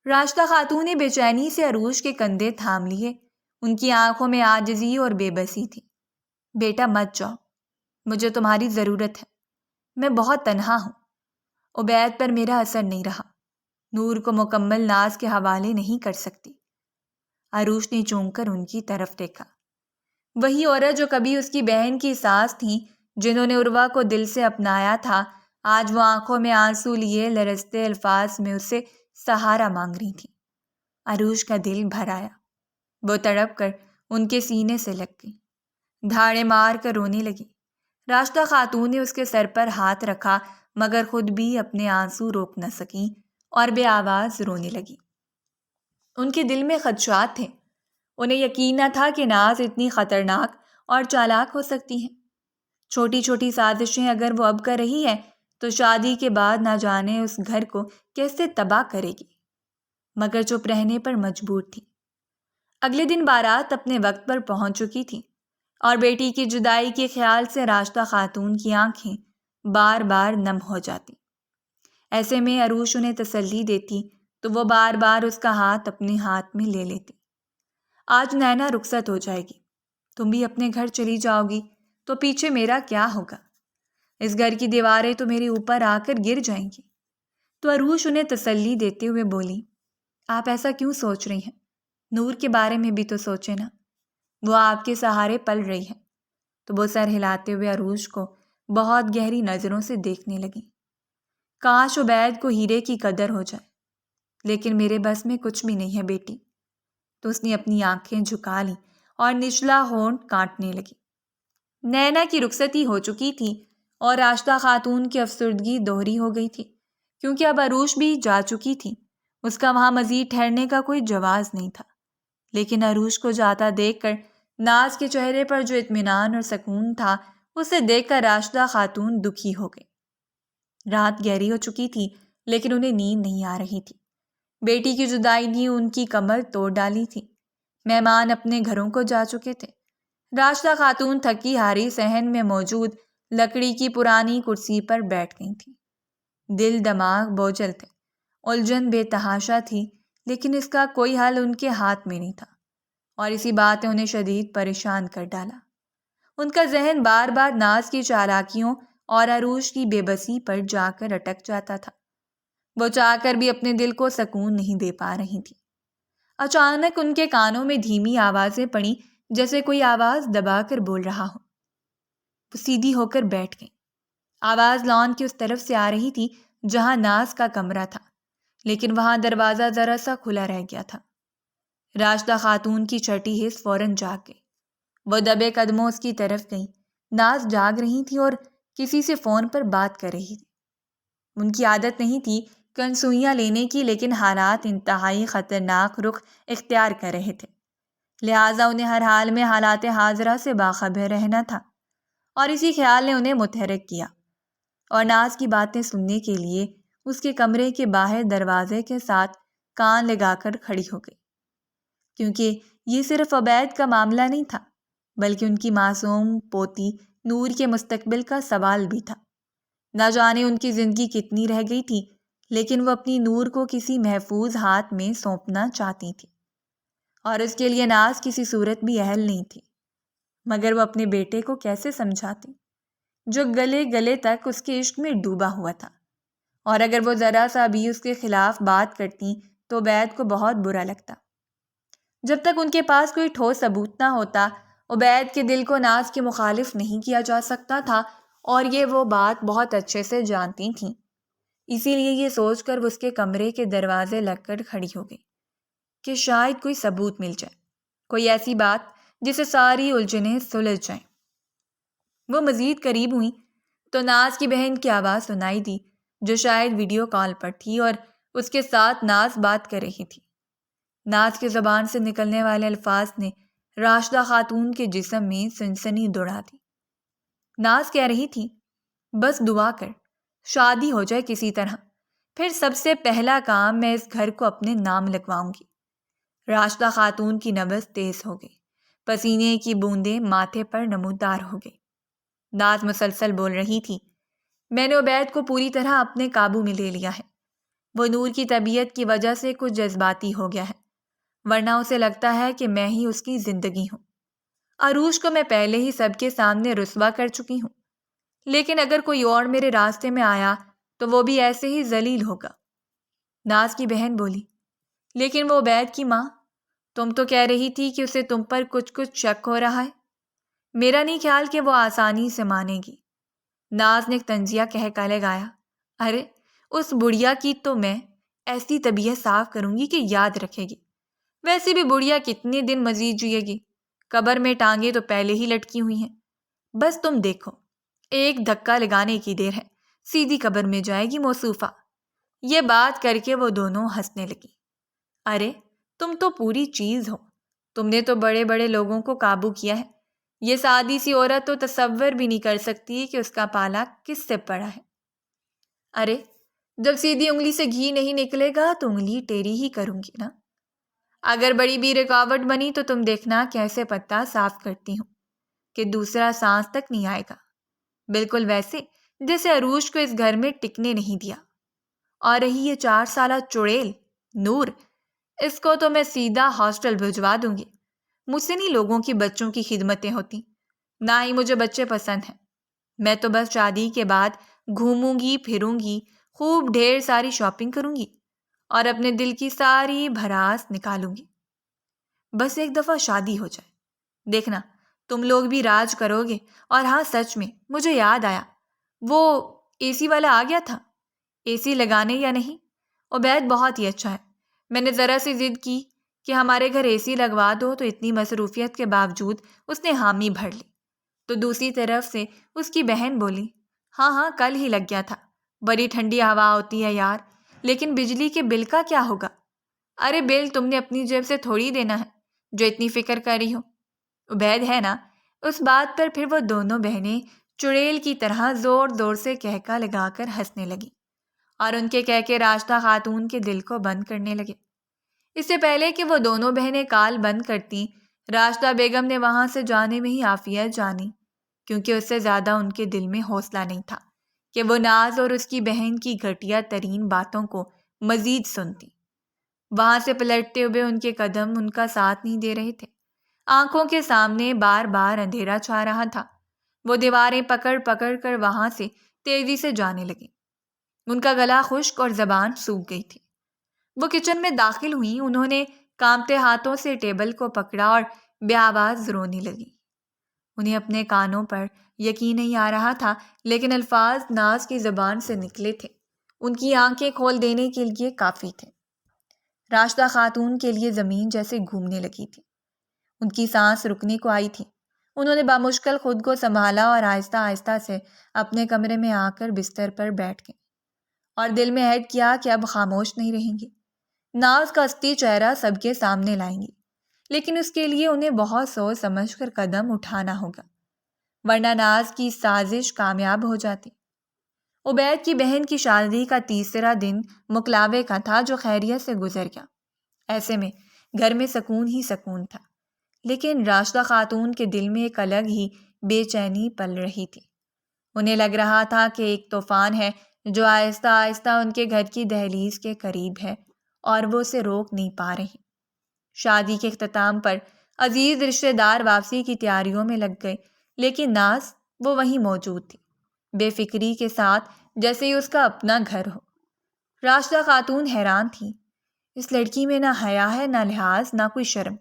Speaker 2: راشدہ خاتون نے بے چینی سے عروج کے کندھے تھام لیے، ان کی آنکھوں میں عاجزی اور بے بسی تھی۔ بیٹا مت جاؤ، مجھے تمہاری ضرورت ہے، میں بہت تنہا ہوں۔ عبید پر میرا اثر نہیں رہا، نور کو مکمل ناز کے حوالے نہیں کر سکتی۔ عروج نے چونک کر ان کی طرف دیکھا، وہی عورت جو کبھی اس کی بہن کی ساس تھیں، جنہوں نے عروہ کو دل سے اپنایا تھا، آج وہ آنکھوں میں آنسو لیے لرزتے الفاظ میں اسے سہارا مانگ رہی تھی۔ عروج کا دل بھر آیا، وہ تڑپ کر ان کے سینے سے لگ گئی، دھاڑے مار کر رونے لگی۔ راشدہ خاتون نے اس کے سر پر ہاتھ رکھا، مگر خود بھی اپنے آنسو روک نہ سکیں اور بے آواز رونے لگی۔ ان کے دل میں خدشات تھے، انہیں یقین نہ تھا کہ ناز اتنی خطرناک اور چالاک ہو سکتی ہے۔ چھوٹی چھوٹی سازشیں اگر وہ اب کر رہی ہے تو شادی کے بعد نہ جانے اس گھر کو کیسے تباہ کرے گی، مگر چپ رہنے پر مجبور تھی۔ اگلے دن بارات اپنے وقت پر پہنچ چکی تھی اور بیٹی کی جدائی کے خیال سے راشدہ خاتون کی آنکھیں بار بار نم ہو جاتی۔ ایسے میں عروج انہیں تسلی دیتی تو وہ بار بار اس کا ہاتھ اپنے ہاتھ میں لے لیتی۔ آج نینا رخصت ہو جائے گی، تم بھی اپنے گھر چلی جاؤ گی تو پیچھے میرا کیا ہوگا؟ اس گھر کی دیواریں تو میرے اوپر آ کر گر جائیں گی۔ تو عروج انہیں تسلی دیتے ہوئے بولی، آپ ایسا کیوں سوچ رہی ہیں؟ نور کے بارے میں بھی تو سوچے نا، وہ آپ کے سہارے پل رہی ہے۔ تو وہ سر ہلاتے ہوئے عروج کو بہت گہری نظروں سے دیکھنے لگی۔ کاش عبید کو ہیرے کی قدر ہو جائے، لیکن میرے بس میں کچھ بھی نہیں ہے بیٹی۔ تو اس نے اپنی آنکھیں جھکا لیں اور نچلا ہونٹ کاٹنے لگی۔ نینا کی رخصتی ہو چکی تھی اور راشدہ خاتون کی افسردگی دوہری ہو گئی تھی، کیونکہ اب عروج بھی جا چکی تھی، اس کا وہاں مزید ٹھہرنے کا کوئی جواز نہیں تھا۔ لیکن عروج کو جاتا دیکھ کر ناز کے چہرے پر جو اطمینان اور سکون تھا، اسے دیکھ کر راشدہ خاتون دکھی ہو گئی۔ رات گہری ہو چکی تھی لیکن انہیں نیند نہیں آ رہی تھی۔ بیٹی کی جدائی نے ان کی کمر توڑ ڈالی تھی۔ مہمان اپنے گھروں کو جا چکے تھے۔ راشدہ خاتون تھکی ہاری صحن میں موجود لکڑی کی پرانی کرسی پر بیٹھ گئی تھی۔ دل دماغ بوجھل تھے، الجھن بے تحاشا تھی، لیکن اس کا کوئی حل ان کے ہاتھ میں نہیں تھا، اور اسی بات نے انہیں شدید پریشان کر ڈالا۔ ان کا ذہن بار بار ناز کی چالاکیوں اور عروج کی بے بسی پر جا کر اٹک جاتا تھا۔ وہ چاہ کر بھی اپنے دل کو سکون نہیں دے پا رہی تھی۔ اچانک ان کے کانوں میں دھیمی آوازیں پڑیں، جیسے کوئی آواز دبا کر بول رہا ہو۔ وہ سیدھی ہو کر بیٹھ گئیں۔ آواز لان کی اس طرف سے آ رہی تھی جہاں ناز کا کمرہ تھا، لیکن وہاں دروازہ ذرا سا کھلا رہ گیا تھا۔ راشدہ خاتون کی چھٹی حس فوراً جاگ گئی۔ وہ دبے قدموں اس کی طرف گئیں۔ ناز جاگ رہی تھی اور کسی سے فون پر بات کر رہی تھی۔ ان کی عادت نہیں تھی کنسوئیاں لینے کی، لیکن حالات انتہائی خطرناک رخ اختیار کر رہے تھے، لہٰذا انہیں ہر حال میں حالات حاضرہ سے باخبر رہنا تھا، اور اسی خیال نے انہیں متحرک کیا، اور ناز کی باتیں سننے کے لیے اس کے کمرے کے باہر دروازے کے ساتھ کان لگا کر کھڑی ہو گئی، کیونکہ یہ صرف عبید کا معاملہ نہیں تھا، بلکہ ان کی معصوم پوتی نور کے مستقبل کا سوال بھی تھا۔ نہ جانے ان کی زندگی کتنی رہ گئی تھی، لیکن وہ اپنی نور کو کسی محفوظ ہاتھ میں سونپنا چاہتی تھی، اور اس کے لیے ناز کسی صورت بھی اہل نہیں تھی۔ مگر وہ اپنے بیٹے کو کیسے سمجھاتی، جو گلے گلے تک اس کے عشق میں ڈوبا ہوا تھا، اور اگر وہ ذرا سا بھی اس کے خلاف بات کرتی تو عبید کو بہت برا لگتا۔ جب تک ان کے پاس کوئی ٹھوس ثبوت نہ ہوتا، عبید کے دل کو ناز کے مخالف نہیں کیا جا سکتا تھا، اور یہ وہ بات بہت اچھے سے جانتی تھیں۔ اسی لیے یہ سوچ کر وہ اس کے کمرے کے دروازے لگ کر کھڑی ہو گئی کہ شاید کوئی ثبوت مل جائے، کوئی ایسی بات جسے ساری الجھنیں سلجھ جائیں۔ وہ مزید قریب ہوئیں تو ناز کی بہن کی آواز سنائی دی، جو شاید ویڈیو کال پر تھی، اور اس کے ساتھ ناز بات کر رہی تھی۔ ناز کی زبان سے نکلنے والے الفاظ نے راشدہ خاتون کے جسم میں سنسنی دوڑا دی۔ ناز کہہ رہی تھی، بس دعا کر شادی ہو جائے کسی طرح، پھر سب سے پہلا کام میں اس گھر کو اپنے نام لگواؤں گی۔ راشدہ خاتون کی نبض تیز ہو گئی، پسینے کی بوندیں ماتھے پر نمودار ہو گئی۔ ناز مسلسل بول رہی تھی، میں نے عبید کو پوری طرح اپنے قابو میں لے لیا ہے۔ وہ نور کی طبیعت کی وجہ سے کچھ جذباتی ہو گیا ہے، ورنہ اسے لگتا ہے کہ میں ہی اس کی زندگی ہوں۔ عروج کو میں پہلے ہی سب کے سامنے رسوا کر چکی ہوں، لیکن اگر کوئی اور میرے راستے میں آیا تو وہ بھی ایسے ہی ذلیل ہوگا۔ ناز کی بہن بولی، لیکن وہ عبید کی ماں، تم تو کہہ رہی تھی کہ اسے تم پر کچھ شک ہو رہا ہے۔ میرا نہیں خیال کہ وہ آسانی سے مانے گی۔ ناز نے ایک طنزیہ کہہ لگایا، ارے اس بڑھیا کی تو میں ایسی طبیعت صاف کروں گی کہ یاد رکھے گی۔ ویسے بھی بڑھیا کتنے دن مزید جیے گی، قبر میں ٹانگیں تو پہلے ہی لٹکی ہوئی ہیں، بس تم دیکھو، ایک دھکا لگانے کی دیر ہے، سیدھی قبر میں جائے گی موصوفہ۔ یہ بات کر کے وہ دونوں ہنسنے لگی۔ ارے تم تو پوری چیز ہو، تم نے تو بڑے بڑے لوگوں کو قابو کیا ہے، یہ سادی سی عورت تو تصور بھی نہیں کر سکتی کہ اس کا پالا کس سے پڑا ہے۔ ارے جب سیدھی انگلی سے گھی نہیں نکلے گا تو انگلی ٹیڑھی ہی کروں گی نا۔ اگر بڑی بھی رکاوٹ بنی تو تم دیکھنا کیسے پتہ صاف کرتی ہوں کہ دوسرا سانس تک نہیں آئے گا، بالکل ویسے جیسے عروج کو اس گھر میں ٹکنے نہیں دیا۔ اور رہی یہ 4 سالہ چڑیل نور، اس کو تو میں سیدھا ہاسٹل بھجوا دوں گی۔ مجھ سے نہیں لوگوں کی بچوں کی خدمتیں ہوتی، نہ ہی مجھے بچے پسند ہیں۔ میں تو بس شادی کے بعد گھوموں گی پھروں گی، خوب ڈھیر ساری شاپنگ کروں گی، اور اپنے دل کی ساری بھڑاس نکالوں گی۔ بس ایک دفعہ شادی ہو جائے، دیکھنا تم لوگ بھی راج کرو گے۔ اور ہاں سچ میں مجھے یاد آیا، وہ اے سی والا آ گیا تھا، اے سی لگانے یا نہیں؟ عبید بہت ہی اچھا ہے، میں نے ذرا سی ضد کی کہ ہمارے گھر اے سی لگوا دو تو اتنی مصروفیت کے باوجود اس نے حامی بھر لی۔ تو دوسری طرف سے اس کی بہن بولی، ہاں کل ہی لگ گیا تھا، بڑی ٹھنڈی ہوا ہوتی ہے یار، لیکن بجلی کے بل کا کیا ہوگا؟ ارے بل تم نے اپنی جیب سے تھوڑی دینا ہے جو اتنی فکر کر رہی ہو۔ عبید ہے نا؟ اس بات پر پھر وہ دونوں بہنیں چڑیل کی طرح زور زور سے کہکا لگا کر ہنسنے لگیں، اور ان کے کہہ کے راشدہ خاتون کے دل کو بند کرنے لگے۔ اس سے پہلے کہ وہ دونوں بہنیں کال بند کرتی، راشدہ بیگم نے وہاں سے جانے میں ہی عافیت جانی، کیونکہ اس سے زیادہ ان کے دل میں حوصلہ نہیں تھا کہ وہ ناز اور اس کی بہن کی گھٹیا ترین باتوں کو مزید سنتی۔ وہاں سے پلٹتے ہوئے ان کے قدم ان کا ساتھ نہیں دے رہے تھے۔ آنکھوں کے سامنے بار بار اندھیرا چھا رہا تھا۔ وہ دیواریں پکڑ پکڑ کر وہاں سے تیزی سے جانے لگیں۔ ان کا گلا خشک اور زبان سوکھ گئی تھی۔ وہ کچن میں داخل ہوئیں۔ انہوں نے کانپتے ہاتھوں سے ٹیبل کو پکڑا اور بے آواز رونے لگی۔ انہیں اپنے کانوں پر یقین نہیں آ رہا تھا، لیکن الفاظ ناز کی زبان سے نکلے تھے ان کی آنکھیں کھول دینے کے لیے کافی تھے۔ راشدہ خاتون کے لیے زمین جیسے گھومنے لگی تھی۔ ان کی سانس رکنے کو آئی تھی۔ انہوں نے بامشکل خود کو سنبھالا اور آہستہ آہستہ سے اپنے کمرے میں آ کر بستر پر بیٹھ گئیں اور دل میں عہد کیا کہ اب خاموش نہیں رہیں گی۔ ناز کا استی چہرہ سب کے سامنے لائیں گی، لیکن اس کے لیے انہیں بہت سوچ سمجھ کر قدم اٹھانا ہوگا، ورنہ ناز کی سازش کامیاب ہو جاتی۔ عبید کی بہن کی شادی کا تیسرا دن مکلاوے کا تھا جو خیریت سے گزر گیا۔ ایسے میں گھر میں سکون ہی سکون تھا، لیکن راشدہ خاتون کے دل میں ایک الگ ہی بے چینی پل رہی تھی۔ انہیں لگ رہا تھا کہ ایک طوفان ہے جو آہستہ آہستہ ان کے گھر کی دہلیز کے قریب ہے اور وہ اسے روک نہیں پا رہے۔ شادی کے اختتام پر عزیز رشتہ دار واپسی کی تیاریوں میں لگ گئے، لیکن ناز وہ وہیں موجود تھی، بے فکری کے ساتھ، جیسے ہی اس کا اپنا گھر ہو۔ راشدہ خاتون حیران تھی۔ اس لڑکی میں نہ حیا ہے، نہ لحاظ، نہ کوئی شرم،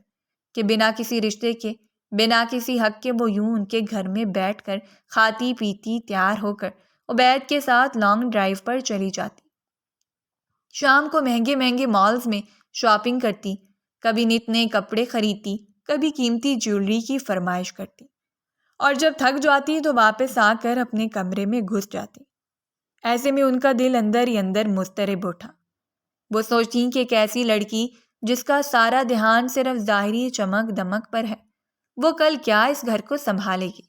Speaker 2: کہ بنا کسی رشتے کے، بنا کسی حق کے وہ یوں ان کے گھر میں بیٹھ کر کھاتی پیتی تیار ہو کر عبید کے ساتھ لانگ ڈرائیو پر چلی جاتی۔ شام کو مہنگے مہنگے مالز میں شاپنگ کرتی، کبھی نت نئے کپڑے خریدتی، کبھی قیمتی جیولری کی فرمائش کرتی، اور جب تھک جاتی تو واپس آ کر اپنے کمرے میں گھس جاتی۔ ایسے میں ان کا دل اندر ہی اندر مضطرب اٹھا۔ وہ سوچتی کہ ایک ایسی لڑکی جس کا سارا دھیان صرف ظاہری چمک دمک پر ہے، وہ کل کیا اس گھر کو سنبھالے گی؟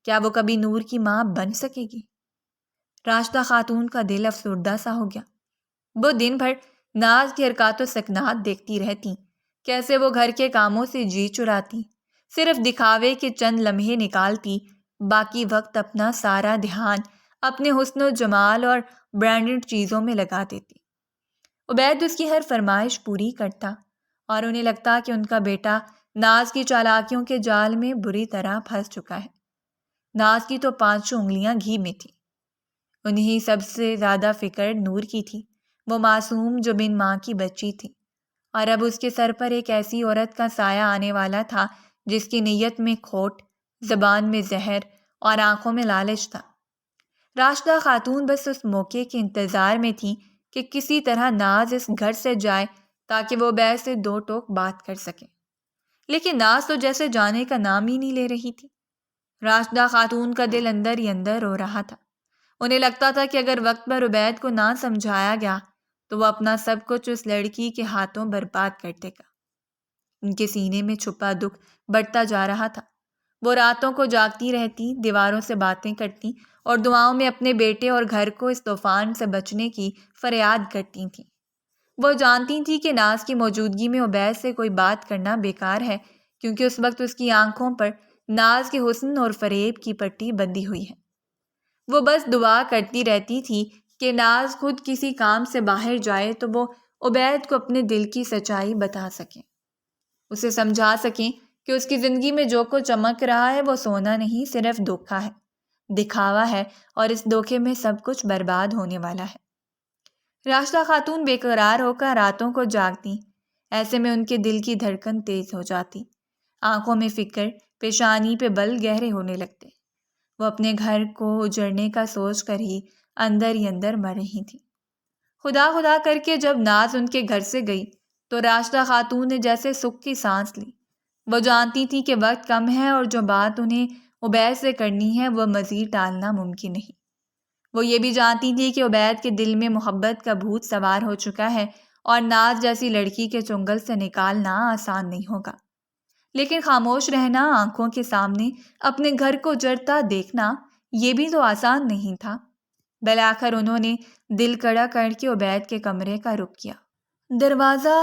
Speaker 2: کیا وہ کبھی نور کی ماں بن سکے گی؟ راشدہ خاتون کا دل افسردہ سا ہو گیا۔ وہ دن بھر ناز کی حرکات و سکنات دیکھتی رہتی، کیسے وہ گھر کے کاموں سے جی چراتی، صرف دکھاوے کے چند لمحے نکالتی، باقی وقت اپنا سارا دھیان اپنے حسن و جمال اور برانڈڈ چیزوں میں لگا دیتی۔ عبید اس کی ہر فرمائش پوری کرتا اور انہیں لگتا کہ ان کا بیٹا ناز کی چالاکیوں کے جال میں بری طرح پھنس چکا ہے۔ ناز کی تو 5 انگلیاں گھی میں تھی۔ انہیں سب سے زیادہ فکر نور کی تھی، وہ معصوم جو بن ماں کی بچی تھی، اور اب اس کے سر پر ایک ایسی عورت کا سایہ آنے والا تھا جس کی نیت میں کھوٹ، زبان میں زہر اور آنکھوں میں لالچ تھا۔ راشدہ خاتون بس اس موقع کے انتظار میں تھی کہ کسی طرح ناز اس گھر سے جائے تاکہ وہ عبید سے 2 ٹوک بات کر سکے، لیکن ناز تو جیسے جانے کا نام ہی نہیں لے رہی تھی۔ راشدہ خاتون کا دل اندر ہی اندر رو رہا تھا۔ انہیں لگتا تھا کہ اگر وقت پر عبید کو نہ سمجھایا گیا تو وہ اپنا سب کچھ اس لڑکی کے ہاتھوں برباد کر دے گا۔ ان کے سینے میں چھپا دکھ بڑھتا جا رہا تھا۔ وہ راتوں کو جاگتی رہتی، دیواروں سے باتیں کرتی اور دعاؤں میں اپنے بیٹے اور گھر کو اس طوفان سے بچنے کی فریاد کرتی تھیں۔ وہ جانتی تھی کہ ناز کی موجودگی میں عبید سے کوئی بات کرنا بیکار ہے، کیونکہ اس وقت اس کی آنکھوں پر ناز کے حسن اور فریب کی پٹی بندھی ہوئی ہے۔ وہ بس دعا کرتی رہتی تھی کہ ناز خود کسی کام سے باہر جائے تو وہ عبید کو اپنے دل کی سچائی بتا سکیں، اسے سمجھا سکیں کہ اس کی زندگی میں جو کچھ چمک رہا ہے وہ سونا نہیں، صرف دھوکا ہے، دکھاوا ہے، اور اس دھوکے میں سب کچھ برباد ہونے والا ہے۔ راشدہ خاتون بے قرار ہو کر راتوں کو جاگتی، ایسے میں ان کے دل کی دھڑکن تیز ہو جاتی، آنکھوں میں فکر، پیشانی پہ بل گہرے ہونے لگتے۔ وہ اپنے گھر کو اجڑنے کا سوچ کر ہی اندر مر رہی تھی۔ خدا خدا کر کے جب ناز ان کے گھر سے گئی تو راشدہ خاتون نے جیسے سکھ کی سانس لی۔ وہ جانتی تھی کہ وقت کم ہے اور جو بات انہیں عبید سے کرنی ہے وہ مزید ٹالنا ممکن نہیں۔ وہ یہ بھی جانتی تھی کہ عبید کے دل میں محبت کا بھوت سوار ہو چکا ہے اور ناز جیسی لڑکی کے چنگل سے نکالنا آسان نہیں ہوگا، لیکن خاموش رہنا، آنکھوں کے سامنے اپنے گھر کو اجڑتا دیکھنا، یہ بھی تو آسان نہیں تھا۔ بالآخر انہوں نے دل کڑا کر کے عبید کے کمرے کا رخ کیا۔ دروازہ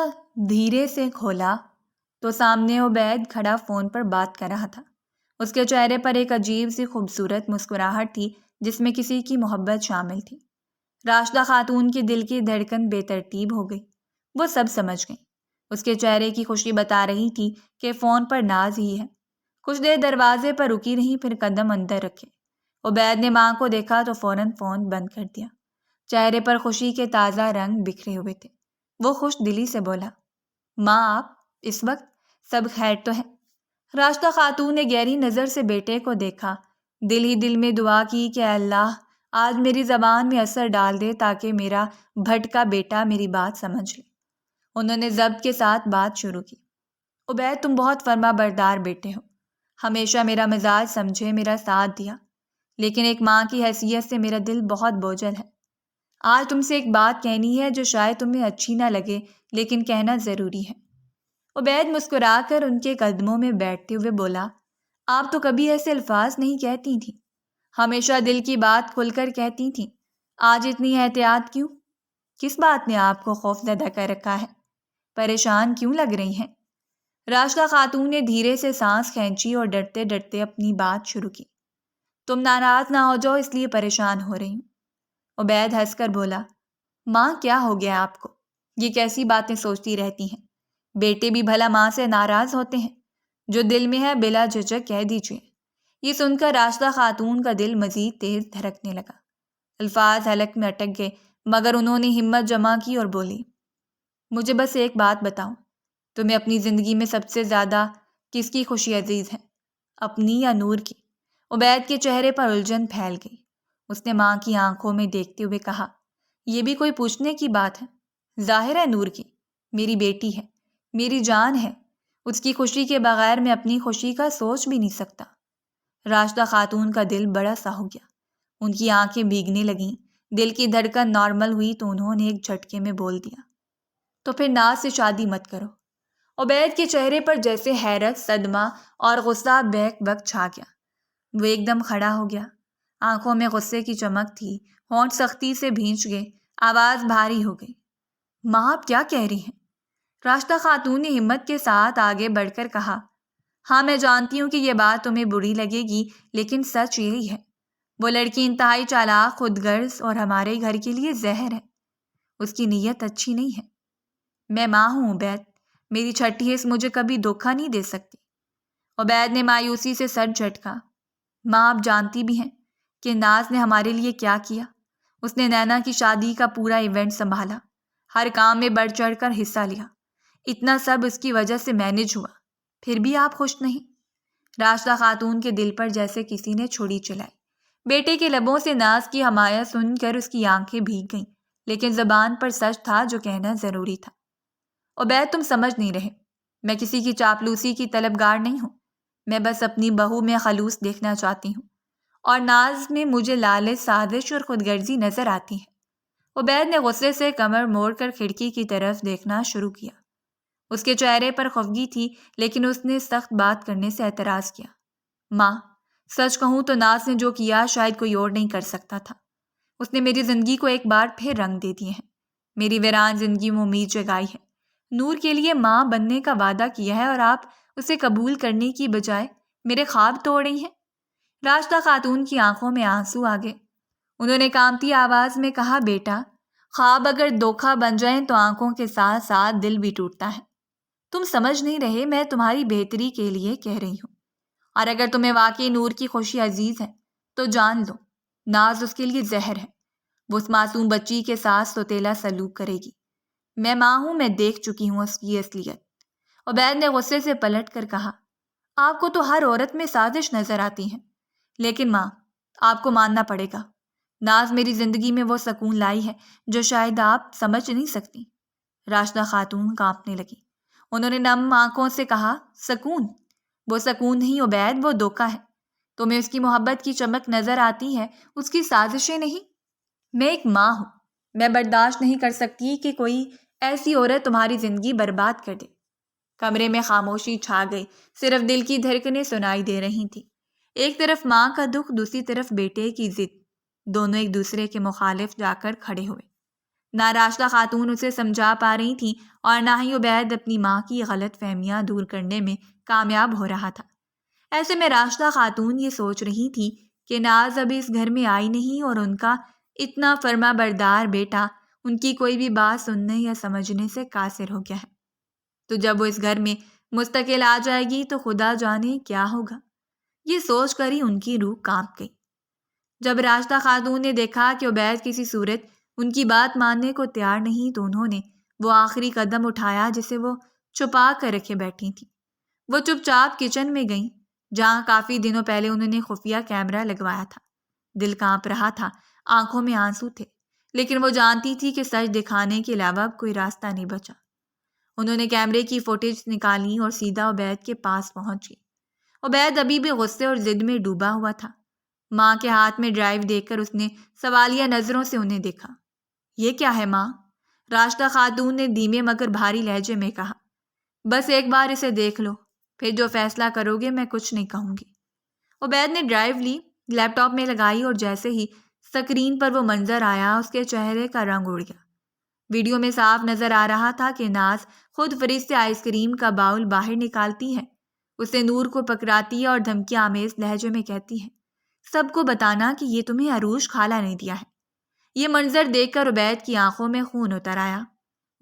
Speaker 2: دھیرے سے کھولا تو سامنے عبید کھڑا فون پر بات کر رہا تھا۔ اس کے چہرے پر ایک عجیب سی خوبصورت مسکراہٹ تھی جس میں کسی کی محبت شامل تھی۔ راشدہ خاتون کے دل کی دھڑکن بے ترتیب ہو گئی۔ وہ سب سمجھ گئی۔ اس کے چہرے کی خوشی بتا رہی تھی کہ فون پر ناز ہی ہے۔ کچھ دیر دروازے پر رکی رہی، پھر قدم اندر رکھے۔ عبید نے ماں کو دیکھا تو فوراً فون بند کر دیا۔ چہرے پر خوشی کے تازہ رنگ بکھرے ہوئے تھے۔ وہ خوش دلی سے بولا، ماں آپ اس وقت سب خیر تو ہے؟ راشدہ خاتون نے گہری نظر سے بیٹے کو دیکھا، دل ہی دل میں دعا کی کہ اللہ آج میری زبان میں اثر ڈال دے تاکہ میرا بھٹکا بیٹا میری بات سمجھ لے۔ انہوں نے ضبط کے ساتھ بات شروع کی، عبید تم بہت فرما بردار بیٹے ہو، ہمیشہ میرا مزاج سمجھے، میرا ساتھ دیا، لیکن ایک ماں کی حیثیت سے میرا دل بہت بوجھل ہے۔ آج تم سے ایک بات کہنی ہے جو شاید تمہیں اچھی نہ لگے لیکن کہنا ضروری ہے۔ عبید مسکرا کر ان کے قدموں میں بیٹھتے ہوئے بولا، آپ تو کبھی ایسے الفاظ نہیں کہتی تھیں، ہمیشہ دل کی بات کھل کر کہتی تھیں، آج اتنی احتیاط کیوں؟ کس بات نے آپ کو خوف زدہ کر رکھا ہے؟ پریشان کیوں لگ رہی ہیں؟ راشدہ خاتون نے دھیرے سے سانس کھینچی اور ڈرتے ڈرتے اپنی بات شروع کی، تم ناراض نہ ہو جاؤ اس لیے پریشان ہو رہی ہوں۔ عبید ہنس کر بولا، ماں کیا ہو گیا آپ کو؟ یہ کیسی باتیں سوچتی رہتی ہیں؟ بیٹے بھی بھلا ماں سے ناراض ہوتے ہیں؟ جو دل میں ہے بلا جھجک کہہ دیجیے۔ یہ سن کر راشدہ خاتون کا دل مزید تیز دھڑکنے لگا۔ الفاظ حلق میں اٹک گئے، مگر انہوں نے ہمت جمع کی اور بولی، مجھے بس ایک بات بتاؤ، تمہیں اپنی زندگی میں سب سے زیادہ کس کی خوشی عزیز ہے، اپنی یا نور کی؟ عبید کے چہرے پر الجھن پھیل گئی۔ اس نے ماں کی آنکھوں میں دیکھتے ہوئے کہا، یہ بھی کوئی پوچھنے کی بات ہے؟ ظاہر ہے نور کی، میری بیٹی ہے، میری جان ہے، اس کی خوشی کے بغیر میں اپنی خوشی کا سوچ بھی نہیں سکتا۔ راشدہ خاتون کا دل بڑا سا ہو گیا، ان کی آنکھیں بھیگنے لگیں، دل کی دھڑکن نارمل ہوئی تو انہوں نے ایک جھٹکے میں بول دیا، تو پھر ناز سے شادی مت کرو۔ عبید کے چہرے پر جیسے حیرت، صدمہ اور غصہ بیک وقت چھا گیا۔ وہ ایک دم کھڑا ہو گیا، آنکھوں میں غصے کی چمک تھی، ہونٹ سختی سے بھینچ گئے، آواز بھاری ہو گئی، ماں آپ کیا کہہ رہی ہیں؟ راشدہ خاتون نے ہمت کے ساتھ آگے بڑھ کر کہا، ہاں میں جانتی ہوں کہ یہ بات تمہیں بری لگے گی لیکن سچ یہی ہے، وہ لڑکی انتہائی چالاک، خود غرض اور ہمارے گھر کے لیے زہر ہے، اس کی نیت اچھی نہیں ہے۔ میں ماں ہوں عبید، میری چھٹی حص مجھے کبھی دھوکہ نہیں دے سکتی۔ عبید نے مایوسی سے سر جھٹکا، ماں آپ جانتی بھی ہیں کہ ناز نے ہمارے لیے کیا کیا؟ اس نے نینا کی شادی کا پورا ایونٹ سنبھالا، ہر کام میں بڑھ چڑھ کر حصہ لیا، اتنا سب اس کی وجہ سے مینج ہوا، پھر بھی آپ خوش نہیں؟ راشدہ خاتون کے دل پر جیسے کسی نے چھری چلائی۔ بیٹے کے لبوں سے ناز کی حمایت سن کر اس کی آنکھیں بھیگ گئیں، لیکن زبان پر سچ تھا جو کہنا ضروری تھا۔ عبید تم سمجھ نہیں رہے، میں کسی کی چاپلوسی کی طلبگار نہیں ہوں، میں بس اپنی بہو میں خلوص دیکھنا چاہتی ہوں، اور ناز میں مجھے لالچ، سازش اور خود غرضی نظر آتی ہے۔ عبید نے غصے سے کمر موڑ کر کھڑکی کی طرف دیکھنا شروع کیا۔ اس کے چہرے پر خفگی تھی، لیکن اس نے سخت بات کرنے سے اعتراض کیا، ماں سچ کہوں تو ناز نے جو کیا شاید کوئی اور نہیں کر سکتا تھا، اس نے میری زندگی کو ایک بار پھر رنگ دے دیے ہیں، میری ویران زندگی میں امید جگائی ہے، نور کے لیے ماں بننے کا وعدہ کیا ہے اور آپ اسے قبول کرنے کی بجائے میرے خواب توڑ رہی ہیں۔ راشدہ خاتون کی آنکھوں میں آنسو آ گئے، انہوں نے کانپتی آواز میں کہا، بیٹا خواب اگر دھوکہ بن جائیں تو آنکھوں کے ساتھ ساتھ دل بھی ٹوٹتا ہے، تم سمجھ نہیں رہے، میں تمہاری بہتری کے لیے کہہ رہی ہوں، اور اگر تمہیں واقعی نور کی خوشی عزیز ہے تو جان لو ناز اس کے لیے زہر ہے، وہ اس معصوم بچی کے ساتھ سوتیلا سلوک کرے گی، میں ماں ہوں، میں دیکھ چکی ہوں اس کی اصلیت۔ عبید نے غصے سے پلٹ کر کہا، آپ کو تو ہر عورت میں سازش نظر آتی ہے، لیکن ماں آپ کو ماننا پڑے گا، ناز میری زندگی میں وہ سکون لائی ہے جو شاید آپ سمجھ نہیں سکتی۔ راشدہ خاتون کانپنے لگی، انہوں نے نم آنکھوں سے کہا، سکون؟ وہ سکون نہیں عبید، وہ دھوکہ ہے، تمہیں اس کی محبت کی چمک نظر آتی ہے، اس کی سازشیں نہیں۔ میں ایک ماں ہوں، میں برداشت نہیں کر سکتی کہ کوئی ایسی عورت تمہاری زندگی برباد کر دے۔ کمرے میں خاموشی چھا گئی، صرف دل کی دھڑکنیں سنائی دے رہی تھیں، ایک طرف ماں کا دکھ، دوسری طرف بیٹے کی ضد۔ دونوں ایک دوسرے کے مخالف جا کر کھڑے ہوئے۔ نہ راشدہ خاتون اسے سمجھا پا رہی تھی اور نہ ہی عبید اپنی ماں کی غلط فہمیاں دور کرنے میں کامیاب ہو رہا تھا۔ ایسے میں راشدہ خاتون یہ سوچ رہی تھی کہ ناز ابھی اس گھر میں آئی نہیں اور ان کا اتنا فرما بردار بیٹا ان کی کوئی بھی بات سننے یا سمجھنے سے قاصر ہو گیا ہے، تو جب وہ اس گھر میں مستقل آ جائے گی تو خدا جانے کیا ہوگا۔ یہ سوچ کر ہی ان کی روح کانپ گئی۔ جب راشدہ خاتون نے دیکھا کہ عبید کسی صورت ان کی بات ماننے کو تیار نہیں تو انہوں نے وہ آخری قدم اٹھایا جسے وہ چھپا کر رکھے بیٹھی تھی۔ وہ چپ چاپ کچن میں گئیں جہاں کافی دنوں پہلے انہوں نے خفیہ کیمرہ لگوایا تھا۔ دل کانپ رہا تھا، آنکھوں میں آنسو تھے، لیکن وہ جانتی تھی کہ سچ دکھانے کے علاوہ اب کوئی راستہ نہیں بچا۔ انہوں نے کیمرے کی فوٹیج نکالی اور سیدھا عبید کے پاس پہنچ گئی۔ عبید ابھی بھی غصے اور ضد میں ڈوبا ہوا تھا۔ ماں کے ہاتھ میں ڈرائیو دیکھ کر اس نے سوالیہ نظروں سے انہیں دیکھا۔ یہ کیا ہے ماں؟ راشدہ خاتون نے دھیمے مگر بھاری لہجے میں کہا۔ بس ایک بار اسے دیکھ لو، پھر جو فیصلہ کرو گے میں کچھ نہیں کہوں گی۔ عبید نے ڈرائیو لی، لیپ ٹاپ میں لگائی اور جیسے ہی سکرین پر وہ منظر آیا اس کے چہرے کا رنگ اڑ گیا۔ ویڈیو میں صاف نظر آ رہا تھا کہ ناز خود فریج سے آئس کریم کا باؤل باہر نکالتی ہے، اسے نور کو پکڑاتی ہے اور دھمکی آمیز لہجے میں کہتی ہے، سب کو بتانا کہ یہ تمہیں عروش خالہ نے دیا ہے۔ یہ منظر دیکھ کر عبید کی آنکھوں میں خون اتر آیا،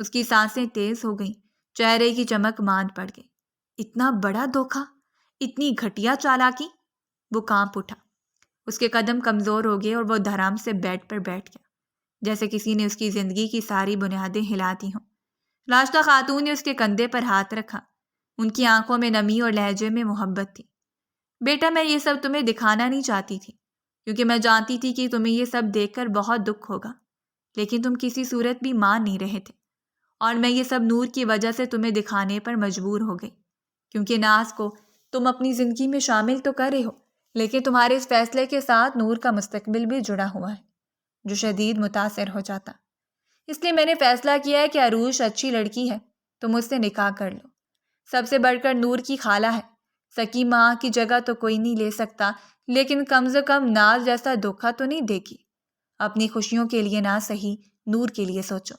Speaker 2: اس کی سانسیں تیز ہو گئیں، چہرے کی چمک ماند پڑ گئی۔ اتنا بڑا دھوکہ، اتنی گھٹیا چالاکی! وہ کانپ اٹھا، اس کے قدم کمزور ہو گئے اور وہ دھڑام سے بیڈ پر بیٹھ گیا، جیسے کسی نے اس کی زندگی کی ساری بنیادیں ہلا دی ہوں۔ راشدہ خاتون نے اس کے کندھے پر ہاتھ رکھا، ان کی آنکھوں میں نمی اور لہجے میں محبت تھی۔ بیٹا میں یہ سب تمہیں دکھانا نہیں چاہتی تھی، کیونکہ میں جانتی تھی کہ تمہیں یہ سب دیکھ کر بہت دکھ ہوگا، لیکن تم کسی صورت بھی مان نہیں رہے تھے، اور میں یہ سب نور کی وجہ سے تمہیں دکھانے پر مجبور ہو گئی، کیونکہ ناز کو تم اپنی زندگی میں شامل تو کر رہے ہو، لیکن تمہارے اس فیصلے کے ساتھ نور کا مستقبل بھی جڑا ہوا ہے، جو شدید متاثر ہو جاتا۔ اس لیے میں نے فیصلہ کیا ہے کہ عروش اچھی لڑکی ہے، تم اس سے نکاح کر لو۔ سب سے بڑھ کر نور کی خالہ ہے، سکی ماں کی جگہ تو کوئی نہیں لے سکتا، لیکن کم سے کم ناز جیسا دھوکہ تو نہیں دے گی۔ اپنی خوشیوں کے لیے نہ صحیح، نور کے لیے سوچو۔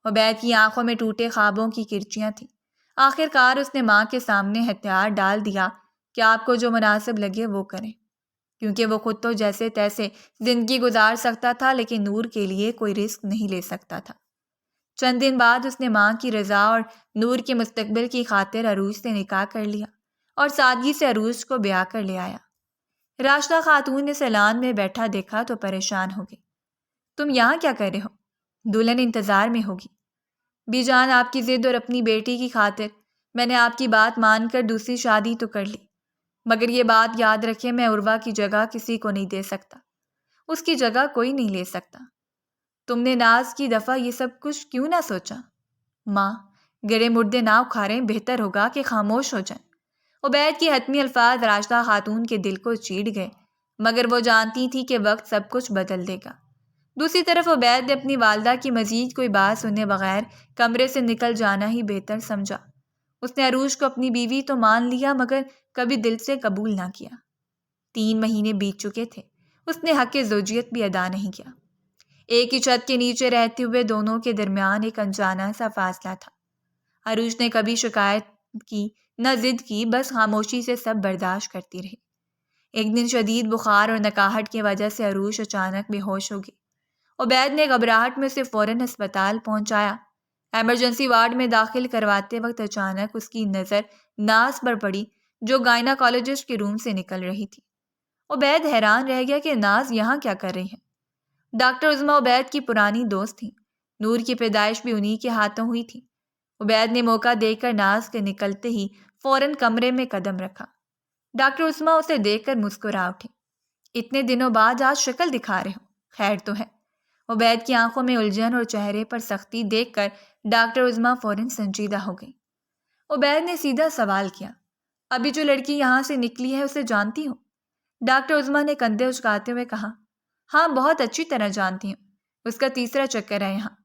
Speaker 2: عبید کی آنکھوں میں ٹوٹے خوابوں کی کرچیاں تھیں۔ آخر کار اس نے ماں کے سامنے ہتھیار ڈال دیا کہ آپ کو جو مناسب لگے وہ کریں، کیونکہ وہ خود تو جیسے تیسے زندگی گزار سکتا تھا، لیکن نور کے لیے کوئی رسک نہیں لے سکتا تھا۔ چند دن بعد اس نے ماں کی رضا اور نور کے مستقبل کی خاطر عروج سے نکاح کر لیا اور سادگی سے عروج کو بیاہ کر لے آیا۔ راشدہ خاتون نے سیلان میں بیٹھا دیکھا تو پریشان ہو گئی۔ تم یہاں کیا کر رہے ہو؟ دلہن انتظار میں ہوگی۔ بی جان آپ کی ضد اور اپنی بیٹی کی خاطر میں نے آپ کی بات مان کر دوسری شادی تو کر لی، مگر یہ بات یاد رکھے میں عروہ کی جگہ کسی کو نہیں دے سکتا، اس کی جگہ کوئی نہیں لے سکتا۔ تم نے ناز کی دفعہ یہ سب کچھ کیوں نہ سوچا؟ ماں، گرے مردے نہ اکھاریں، بہتر ہوگا کہ خاموش ہو جائیں۔ عبید کی حتمی الفاظ راشدہ خاتون کے دل کو چیڑ گئے، مگر وہ جانتی تھی کہ وقت سب کچھ بدل دے گا۔ دوسری طرف عبید نے اپنی والدہ کی مزید کوئی بات سنے بغیر کمرے سے نکل جانا ہی بہتر سمجھا۔ اس نے عروج کو اپنی بیوی تو مان لیا، مگر کبھی دل سے قبول نہ کیا۔ 3 مہینے بیت چکے تھے، اس نے حق زوجیت بھی ادا نہیں کیا۔ ایک ہی چھت کے نیچے رہتے ہوئے دونوں کے درمیان ایک انجانا سا فاصلہ تھا۔ عروج نے کبھی شکایت کی نہ ضد کی، بس خاموشی سے سب برداشت کرتی رہی۔ ایک دن شدید بخار اور نکاہٹ کی وجہ سے عروج اچانک بے ہوش ہو گئی۔ عبید نے گھبراہٹ میں اسے فوراً ہسپتال پہنچایا۔ ایمرجنسی وارڈ میں داخل کرواتے وقت اچانک اس کی نظر ناز پر پڑی، جو گائناکالوجسٹ کے روم سے نکل رہی تھی۔ عبید حیران رہ گیا کہ ناز یہاں کیا کر رہی ہے۔ ڈاکٹر عظمیٰ عبید کی پرانی دوست تھیں، نور کی پیدائش بھی انہی کے ہاتھوں ہوئی تھی۔ عبید نے موقع دیکھ کر ناز کے نکلتے ہی فوراً کمرے میں قدم رکھا۔ ڈاکٹر عظمیٰ اسے دیکھ کر مسکرا اٹھے۔ اتنے دنوں بعد آج شکل دکھا رہے ہو، خیر تو ہے؟ عبید کی آنکھوں میں الجھن اور چہرے پر سختی دیکھ کر ڈاکٹر عظمیٰ فوراً سنجیدہ ہو گئی۔ عبید نے سیدھا سوال کیا، ابھی جو لڑکی یہاں سے نکلی ہے اسے جانتی ہو؟ ڈاکٹر عظمیٰ نے کندھے اچکاتے ہوئے کہا، ہاں بہت اچھی طرح جانتی ہوں، اس کا تیسرا چکر ہے یہاں۔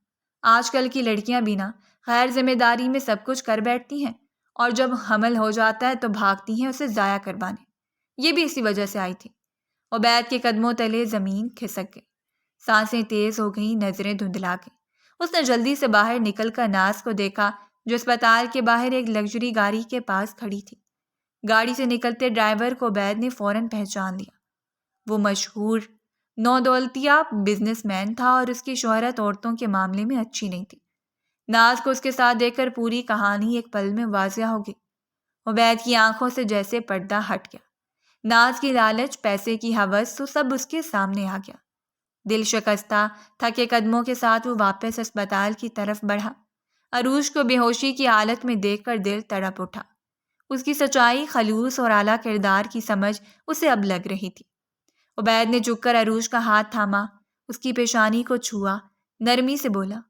Speaker 2: آج کل کی لڑکیاں بنا غیر ذمہ داری میں سب کچھ کر بیٹھتی ہیں، اور جب حمل ہو جاتا ہے تو بھاگتی ہیں اسے ضائع کروانے۔ یہ بھی اسی وجہ سے آئی تھی۔ عبید کے قدموں تلے زمین کھسک گئی، سانسیں تیز ہو گئیں، نظریں دھندلا گئیں۔ اس نے جلدی سے باہر نکل کر ناز کو دیکھا جو اسپتال کے باہر ایک لگژری گاڑی کے پاس کھڑی تھی۔ گاڑی سے نکلتے ڈرائیور کو عبید نے فوراً پہچان لیا۔ وہ مشہور نودولتیہ بزنس مین تھا اور اس کی شہرت عورتوں کے معاملے میں اچھی نہیں تھی۔ ناز کو اس کے ساتھ دیکھ کر پوری کہانی ایک پل میں واضح ہو گئی۔ عبید کی آنکھوں سے جیسے پردہ ہٹ گیا۔ ناز کی لالچ، پیسے کی ہوس، تو سب اس کے سامنے آ گیا۔ دل شکستہ تھکے قدموں کے ساتھ وہ واپس اسپتال کی طرف بڑھا۔ عروج کو بے ہوشی کی حالت میں دیکھ کر دل تڑپ اٹھا۔ اس کی سچائی، خلوص اور اعلیٰ کردار کی سمجھ اسے اب لگ رہی تھی۔ عبید نے جھک کر عروج کا ہاتھ تھاما، اس کی پیشانی کو چھوا، نرمی سے بولا،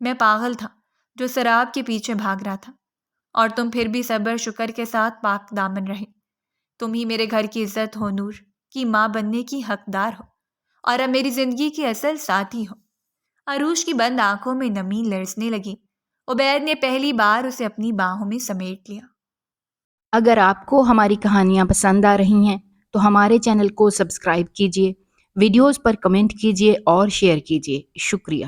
Speaker 2: میں پاگل تھا جو شراب کے پیچھے بھاگ رہا تھا، اور تم پھر بھی صبر شکر کے ساتھ پاک دامن رہے۔ تم ہی میرے گھر کی عزت ہو، نور کی ماں بننے کی حقدار ہو، اور اب میری زندگی کی اصل ساتھی ہو۔ عروج کی بند آنکھوں میں نمی لرزنے لگی۔ عبید نے پہلی بار اسے اپنی باہوں میں سمیٹ لیا۔
Speaker 1: اگر آپ کو ہماری کہانیاں پسند آ رہی ہیں تو ہمارے چینل کو سبسکرائب کیجیے، ویڈیوز پر کمنٹ کیجیے اور شیئر کیجیے۔ شکریہ۔